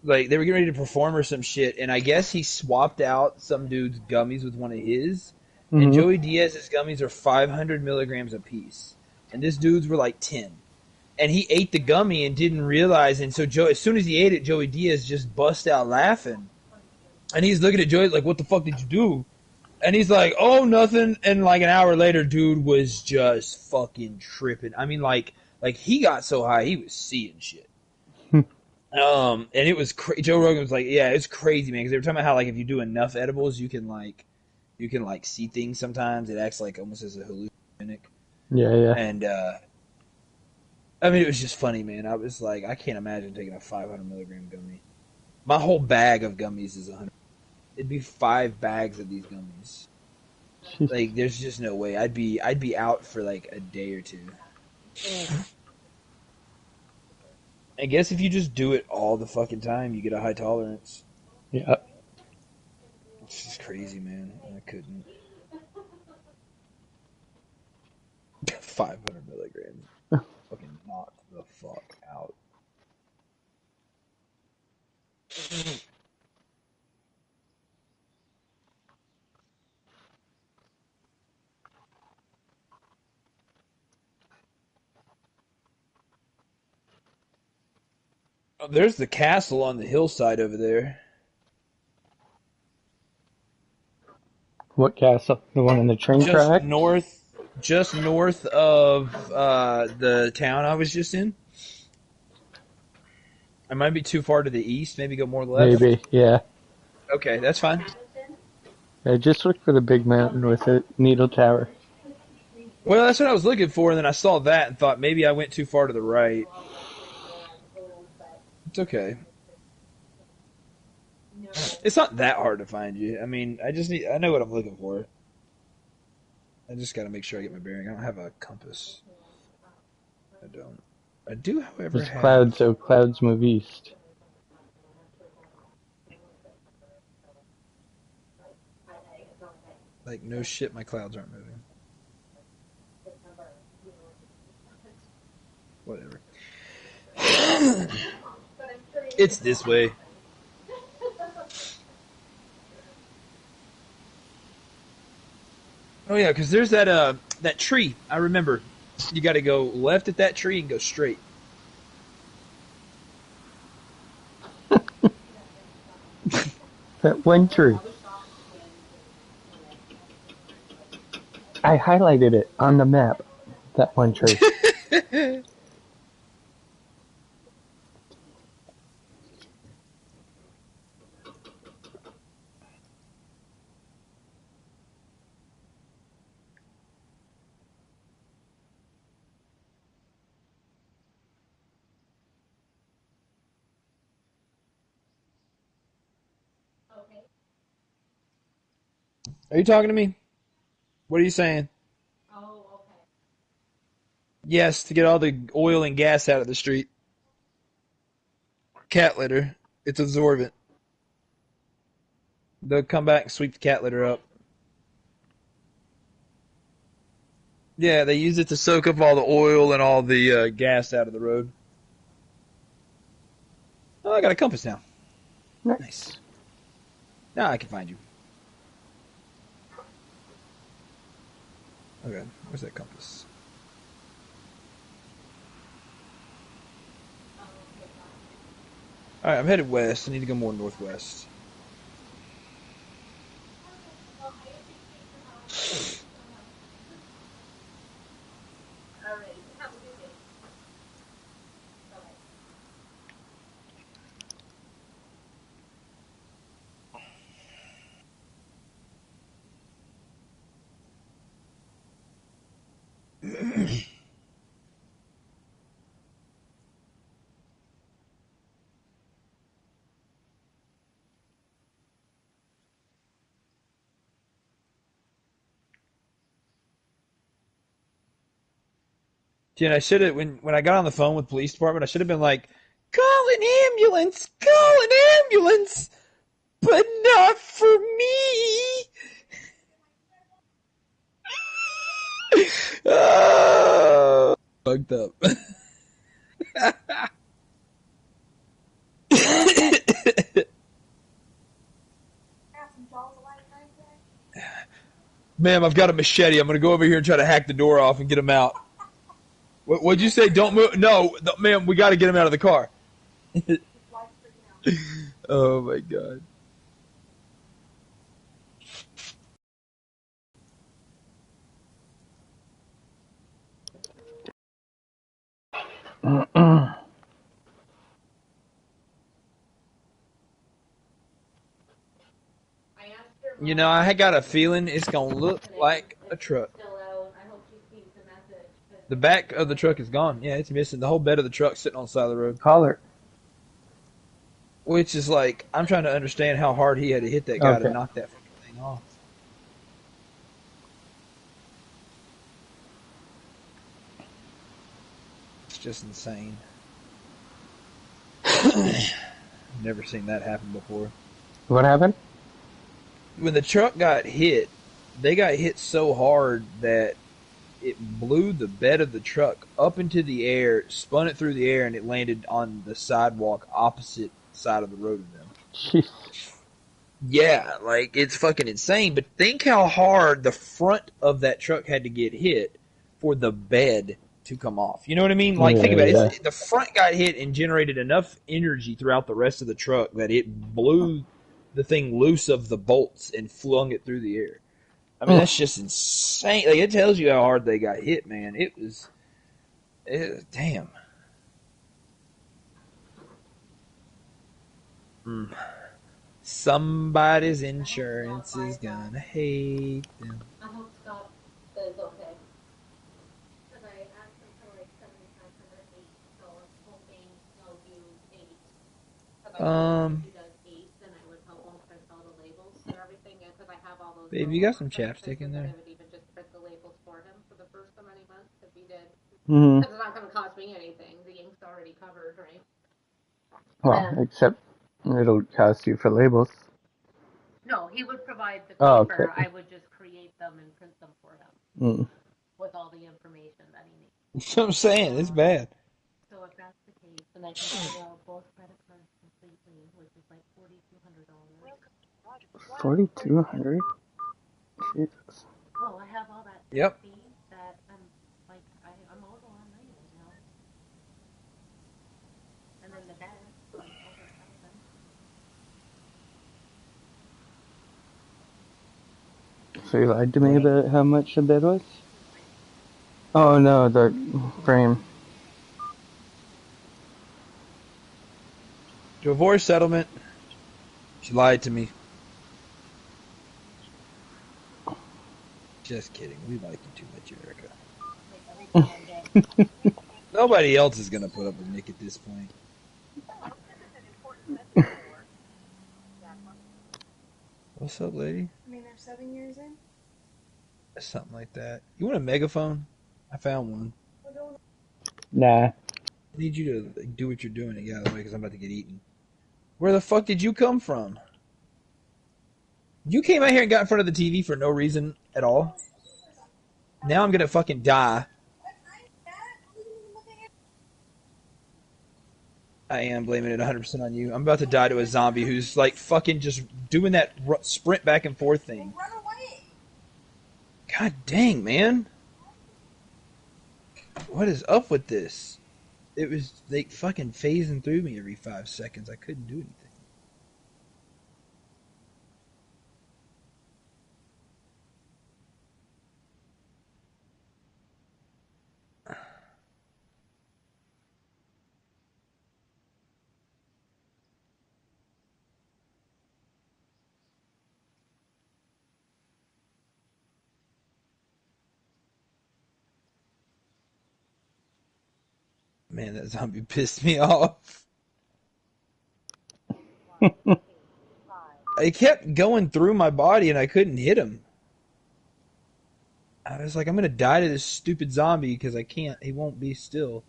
Like they were getting ready to perform or some shit, and I guess he swapped out some dude's gummies with one of his. And Mm-hmm. Joey Diaz's gummies are 500 milligrams a piece, and this dude's were like 10. And he ate the gummy and didn't realize, and so as soon as he ate it, Joey Diaz just bust out laughing, and he's looking at Joey like, "What the fuck did you do?" And he's like, "Oh, nothing." And like an hour later, dude was just fucking tripping. I mean, like he got so high he was seeing shit. And it was Joe Rogan was like, "Yeah, it's crazy, man." Because they were talking about how like if you do enough edibles, you can like see things. Sometimes it acts like almost as a hallucinogenic. Yeah, yeah. And I mean, it was just funny, man. I was like, I can't imagine taking a 500 milligram gummy. My whole bag of gummies is 100. It'd be 5 bags of these gummies. Jeez. Like, there's just no way. I'd be out for like a day or two. I guess if you just do it all the fucking time, you get a high tolerance. Yeah. It's just crazy, man. I couldn't. 500 milligrams. Fucking knocked the fuck out. Oh, there's the castle on the hillside over there. What castle? The one in the train Just track? north, just north of the town I was just in. I might be too far to the east. Maybe go more left. Maybe, yeah. Okay, that's fine. I just looked for the big mountain with it, Needle Tower. Well, that's what I was looking for, and then I saw that and thought maybe I went too far to the right. It's okay. It's not that hard to find you. I mean, I know what I'm looking for. I just got to make sure I get my bearing. I don't have a compass. I don't. I do, however, There's clouds, have. so clouds move east. Like, no shit, my clouds aren't moving. Whatever. It's this way. Oh yeah, because there's that tree. I remember. You got to go left at that tree and go straight. That one tree. I highlighted it on the map. That one tree. Are you talking to me? What are you saying? Yes, to get all the oil and gas out of the street. Cat litter. It's absorbent. They'll come back and sweep the cat litter up. Yeah, they use it to soak up all the oil and all the gas out of the road. Oh, I got a compass now. Nice. Now I can find you. Okay, where's that compass? Alright, I'm headed west. I need to go more northwest. Dude, I should have when I got on the phone with police department, I should have been like, call an ambulance, but not for me. Oh, fucked up. Ma'am, I've got a machete. I'm gonna go over here and try to hack the door off and get him out. What'd you say? Don't move. No, ma'am, we got to get him out of the car. Oh my god. You know, I got a feeling it's gonna look like a truck. The back of the truck is gone. Yeah, it's missing. The whole bed of the truck sitting on the side of the road. Call her. Which is like, I'm trying to understand how hard he had to hit that guy to Okay. knock that fucking thing off. It's just insane. Never seen that happen before. What happened? When the truck got hit, they got hit so hard that it blew the bed of the truck up into the air, spun it through the air, and it landed on the sidewalk opposite side of the road of them. Jeez. Yeah, like, it's fucking insane, but think how hard the front of that truck had to get hit for the bed to come off. You know what I mean? Like, think about it. The front got hit and generated enough energy throughout the rest of the truck that it blew the thing loose of the bolts and flung it through the air. I mean, that's just insane. Like, it tells you how hard they got hit, man. Damn. Somebody's insurance is gonna hate them. I hope Scott is okay. Because I asked him for like 7,508, so I was hoping he'll do 8. If he does 8, then I would help him print all the labels and everything. Because I have all those. Babe, you got some chapstick in there? I would even just print the labels for him for the first so many months if he did. Mm-hmm. Because it's not going to cost me anything. The ink's already covered, right? Well, except it'll cost you for labels. No, he would provide the Oh, paper. okay. I would just create them and print them for him with all the information that he needs. That's what I'm saying. It's bad. So if that's the case, then I can figure out both credit cards completely, which is like $4,200. $4,200? Jesus. Well, I have all that Yep. fee that I'm like I'm owed a lot of money right now. And then the debt, like over $1,000. So you lied to me about how much the bed was? Oh no, the frame. Divorce settlement. She lied to me. Just kidding. We like you too much, Erica. Nobody else is gonna put up with Nick at this point. What's up, lady? I mean, they're 7 years in. Something like that. You want a megaphone? I found one. Nah. I need you to do what you're doing and get out of the way because I'm about to get eaten. Where the fuck did you come from? You came out here and got in front of the TV for no reason at all. Now I'm gonna fucking die. I am blaming it 100% on you. I'm about to die to a zombie who's like fucking just doing that sprint back and forth thing. Run away! God dang, man. What is up with this? It was like fucking phasing through me every 5 seconds. I couldn't do anything. Man, that zombie pissed me off. It kept going through my body and I couldn't hit him. I was like, I'm gonna die to this stupid zombie because I can't. He won't be still.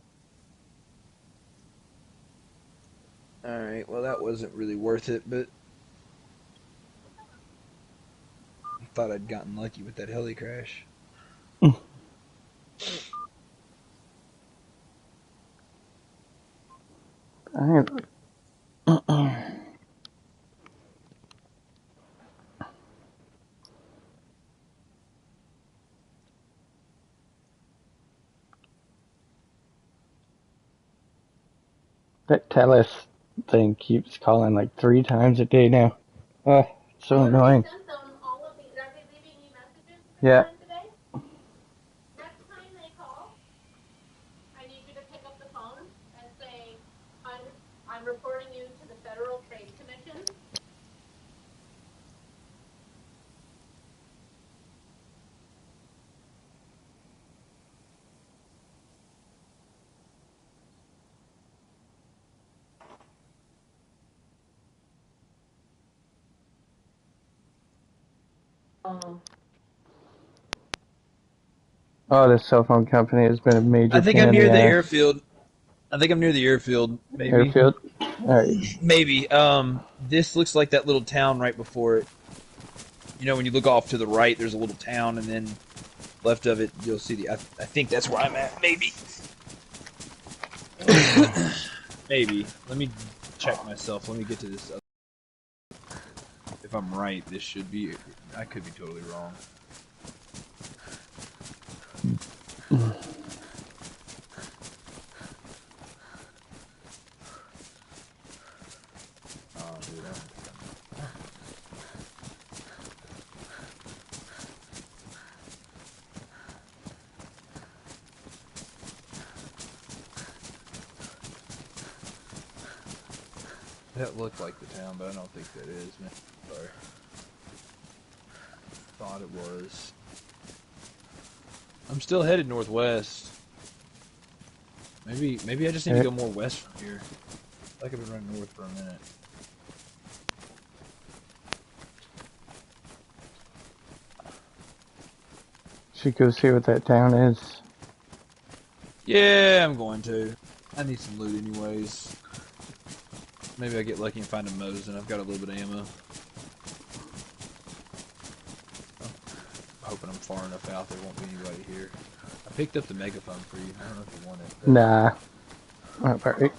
All right. Well, that wasn't really worth it, but I thought I'd gotten lucky with that heli crash. That Telus thing keeps calling like 3 times a day now. It's so annoying. Sent them all of these. Are they leaving me messages Yeah. today? Next time they call, I need you to pick up the phone and say, I'm reporting you to the Federal Trade Commission. Oh, this cell phone company has been a major I think pain I'm in near the the ass. airfield. I think I'm near the airfield. Maybe. Airfield? Alright. Maybe. This looks like that little town right before it. You know, when you look off to the right, there's a little town, and then left of it, you'll see the. I think that's where I'm at. Maybe. Maybe. Let me check myself. Let me get to this. If I'm right, this should be. I could be totally wrong. Oh, dude, that looked like the town, but I don't think that is, man. Sorry. Thought it was. I'm still headed northwest. Maybe I just need to go more west from here. I could have been running north for a minute. Should go see what that town is. Yeah, I'm going to. I need some loot anyways. Maybe I get lucky and find a Mosin. I've got a little bit of ammo. I'm hoping I'm far enough out there won't be anybody here. I picked up the megaphone for you. I don't know if you want it. But... Nah. Alright.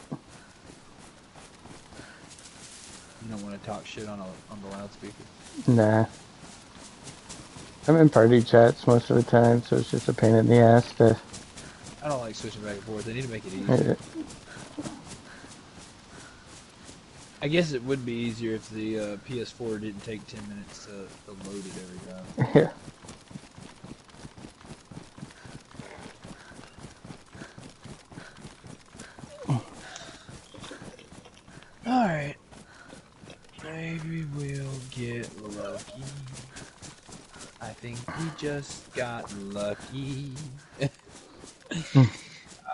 You don't want to talk shit on the loudspeaker? Nah. I'm in party chats most of the time, so it's just a pain in the ass to... I don't like switching back and forth. They need to make it easier. I guess it would be easier if the PS4 didn't take 10 minutes to load it every time. Yeah. Alright. Maybe we'll get lucky. I think we just got lucky.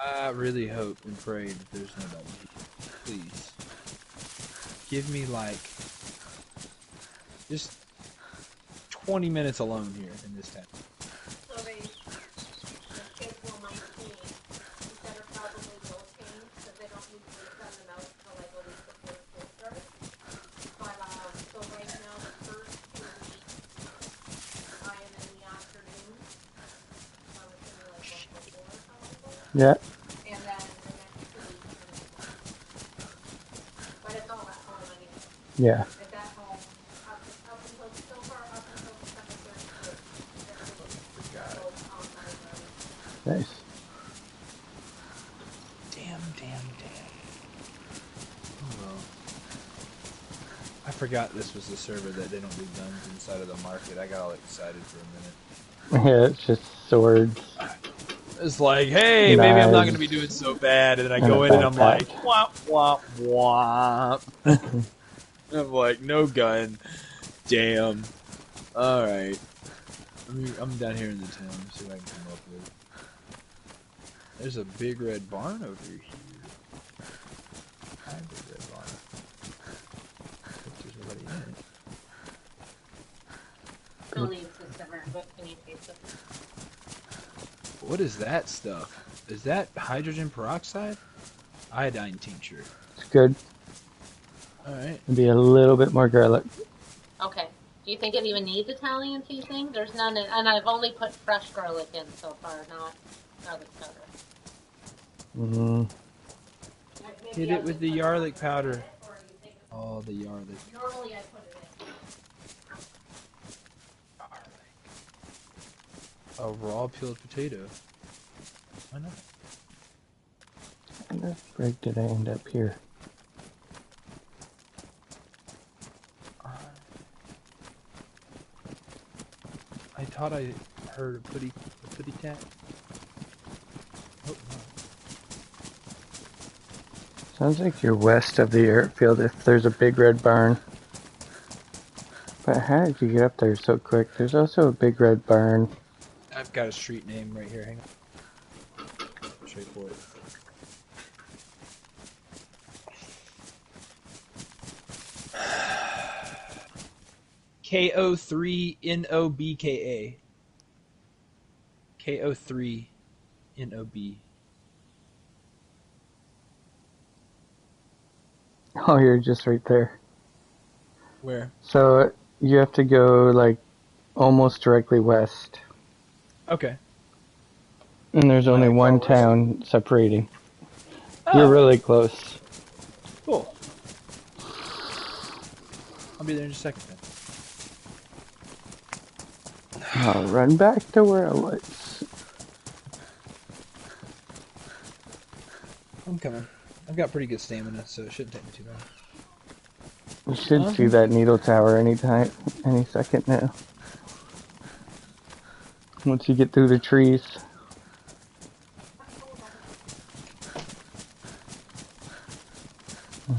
I really hope and pray that there's nobody here. Please. Give me like just 20 minutes alone here in this town. So the schedule might change. Instead of probably will change because they don't usually send them out until like a week before school starts. But so right now the first 2 weeks I am in the afternoon. So it's gonna be like 1 to 4 probably. Yeah. And then the next 2 weeks I'm in the morning. But it's all at home anyway. Yeah. It's at home up until so far up until December 31st. Nice. Damn. Oh well. I forgot this was the server that they don't do guns inside of the market. I got all excited for a minute. Yeah, it's just swords. It's like, hey, maybe I'm not going to be doing so bad. And then I go in and I'm like, womp, womp, womp. I'm like, no gun. Damn. Alright. I'm down here in the town. See what I can come up with. There's a big red barn over here. Hi, big red barn. Hope there's nobody in it. Still needs the server, but can you paste it? What is that stuff? Is that hydrogen peroxide? Iodine tincture. It's good. Alright. Maybe a little bit more garlic. Okay. Do you think it even needs Italian seasoning? There's none in, and I've only put fresh garlic in so far, not garlic powder. Mm. Hit it with the garlic powder. Oh, the garlic. Normally I put it in. A raw peeled potato. Why not? How the frig did I end up here? I thought I heard a putty tat. Oh, no. Sounds like you're west of the airfield if there's a big red barn. But how did you get up there so quick? There's also a big red barn. I've got a street name right here. Hang on. Straight for it. Ko3NOBKA. Ko3NOB. Oh, you're just right there. Where? So you have to go like almost directly west. Okay. And there's only Like one far west. town separating. Oh, You're really close. cool. I'll be there in just a second then. I'll run back to where I was. I'm coming. I've got pretty good stamina, so it shouldn't take me too long. You should see that needle tower any second now. Once you get through the trees. I'm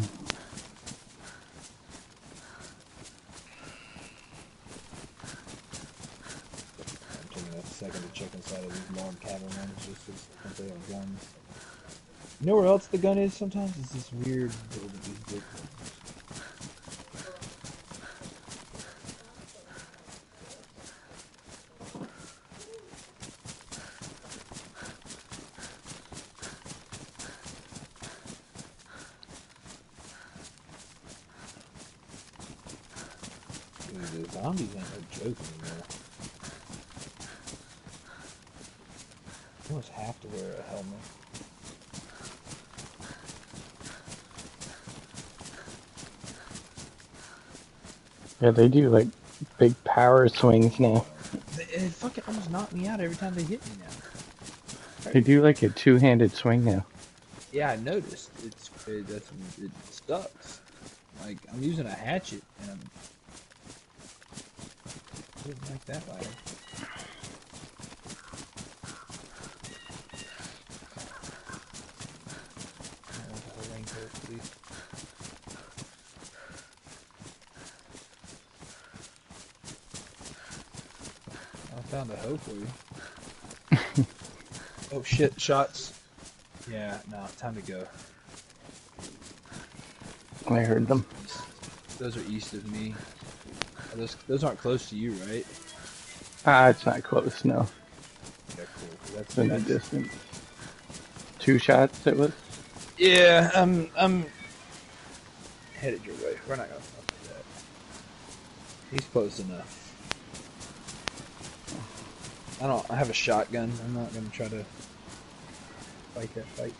taking a second to check inside of these log cabin ones just because I think they have guns. You know where else the gun is sometimes? It's this weird building, these big ones. Dude, the zombies ain't no joke anymore. You almost have to wear a helmet. Yeah, they do like big power swings now. It fucking almost knocked me out every time they hit me now. They do like a two-handed swing now. Yeah, I noticed. It sucks. Like, I'm using a hatchet, and I'm... I didn't like that loud. I want the whole raincoat, please. I found a hoe for you. Oh shit, shots. Yeah, no, time to go. I heard them. Those are east of me. Oh, those aren't close to you, right? It's not close, no. Yeah, cool. It's in the distance. 2 shots it was? Yeah, I'm headed your way. We're not gonna fuck with that. He's close enough. I have a shotgun. I'm not gonna try to fight that fight.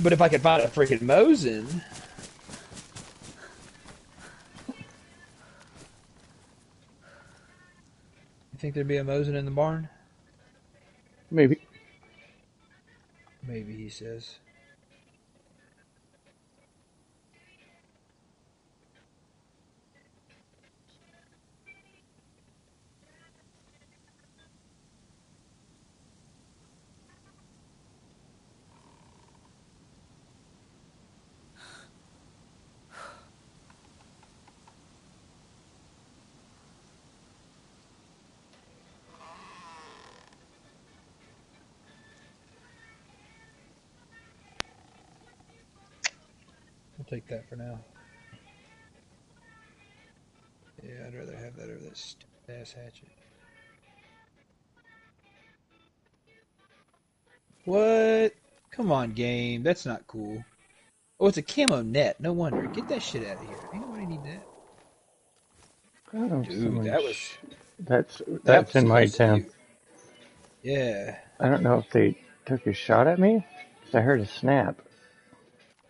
But if I could find a freaking Mosin. You think there'd be a Mosin in the barn? Maybe. Maybe, he says. We'll take that for now. Yeah, I'd rather have that over that stupid ass hatchet. What? Come on, game. That's not cool. Oh, it's a camo net. No wonder. Get that shit out of here. Ain't nobody need that. Oh, Dude, that was that's in my close to town. you. Yeah. I don't know if they took a shot at me, 'cause I heard a snap,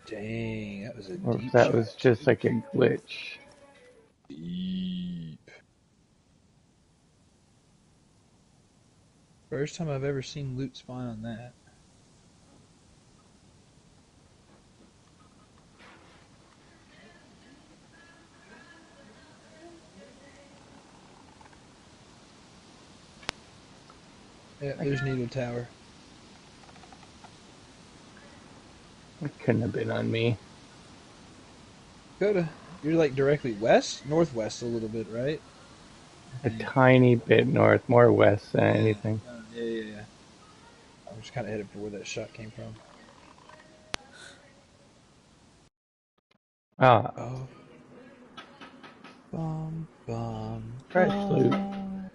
Dang, that was a or if deep that was shot just too. like a glitch. Deep. First time I've ever seen loot spawn on that. Yeah, there's Needle Tower. It couldn't have been on me. Coulda. You're like directly west? Northwest a little bit, right? I A think. tiny bit north, more west than Yeah. anything. Yeah. I'm just kind of headed for where that shot came from. Ah, Oh. Bum, bum, fresh loot. bum.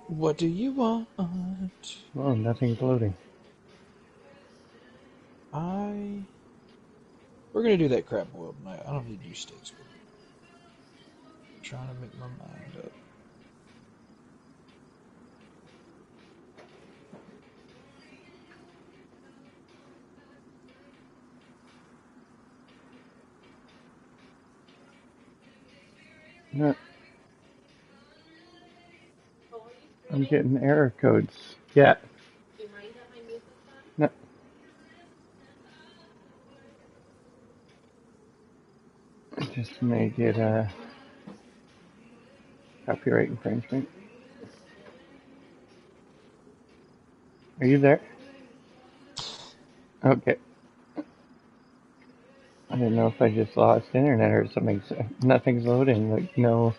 What do you want? Oh, nothing's loading. We're gonna do that crab boiled night. I don't need to do steaks with it. I'm trying to make my mind up. No, I'm getting error codes. Yeah. No, just may get a copyright infringement. Are you there? Okay. I didn't know if I just lost internet or something. So nothing's loading. Like, no.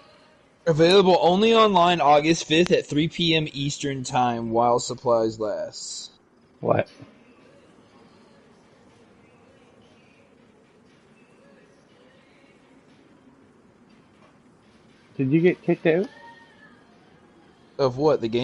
Available only online August 5th at 3 p.m. Eastern Time while supplies last. What? Did you get kicked out? Of what? The game?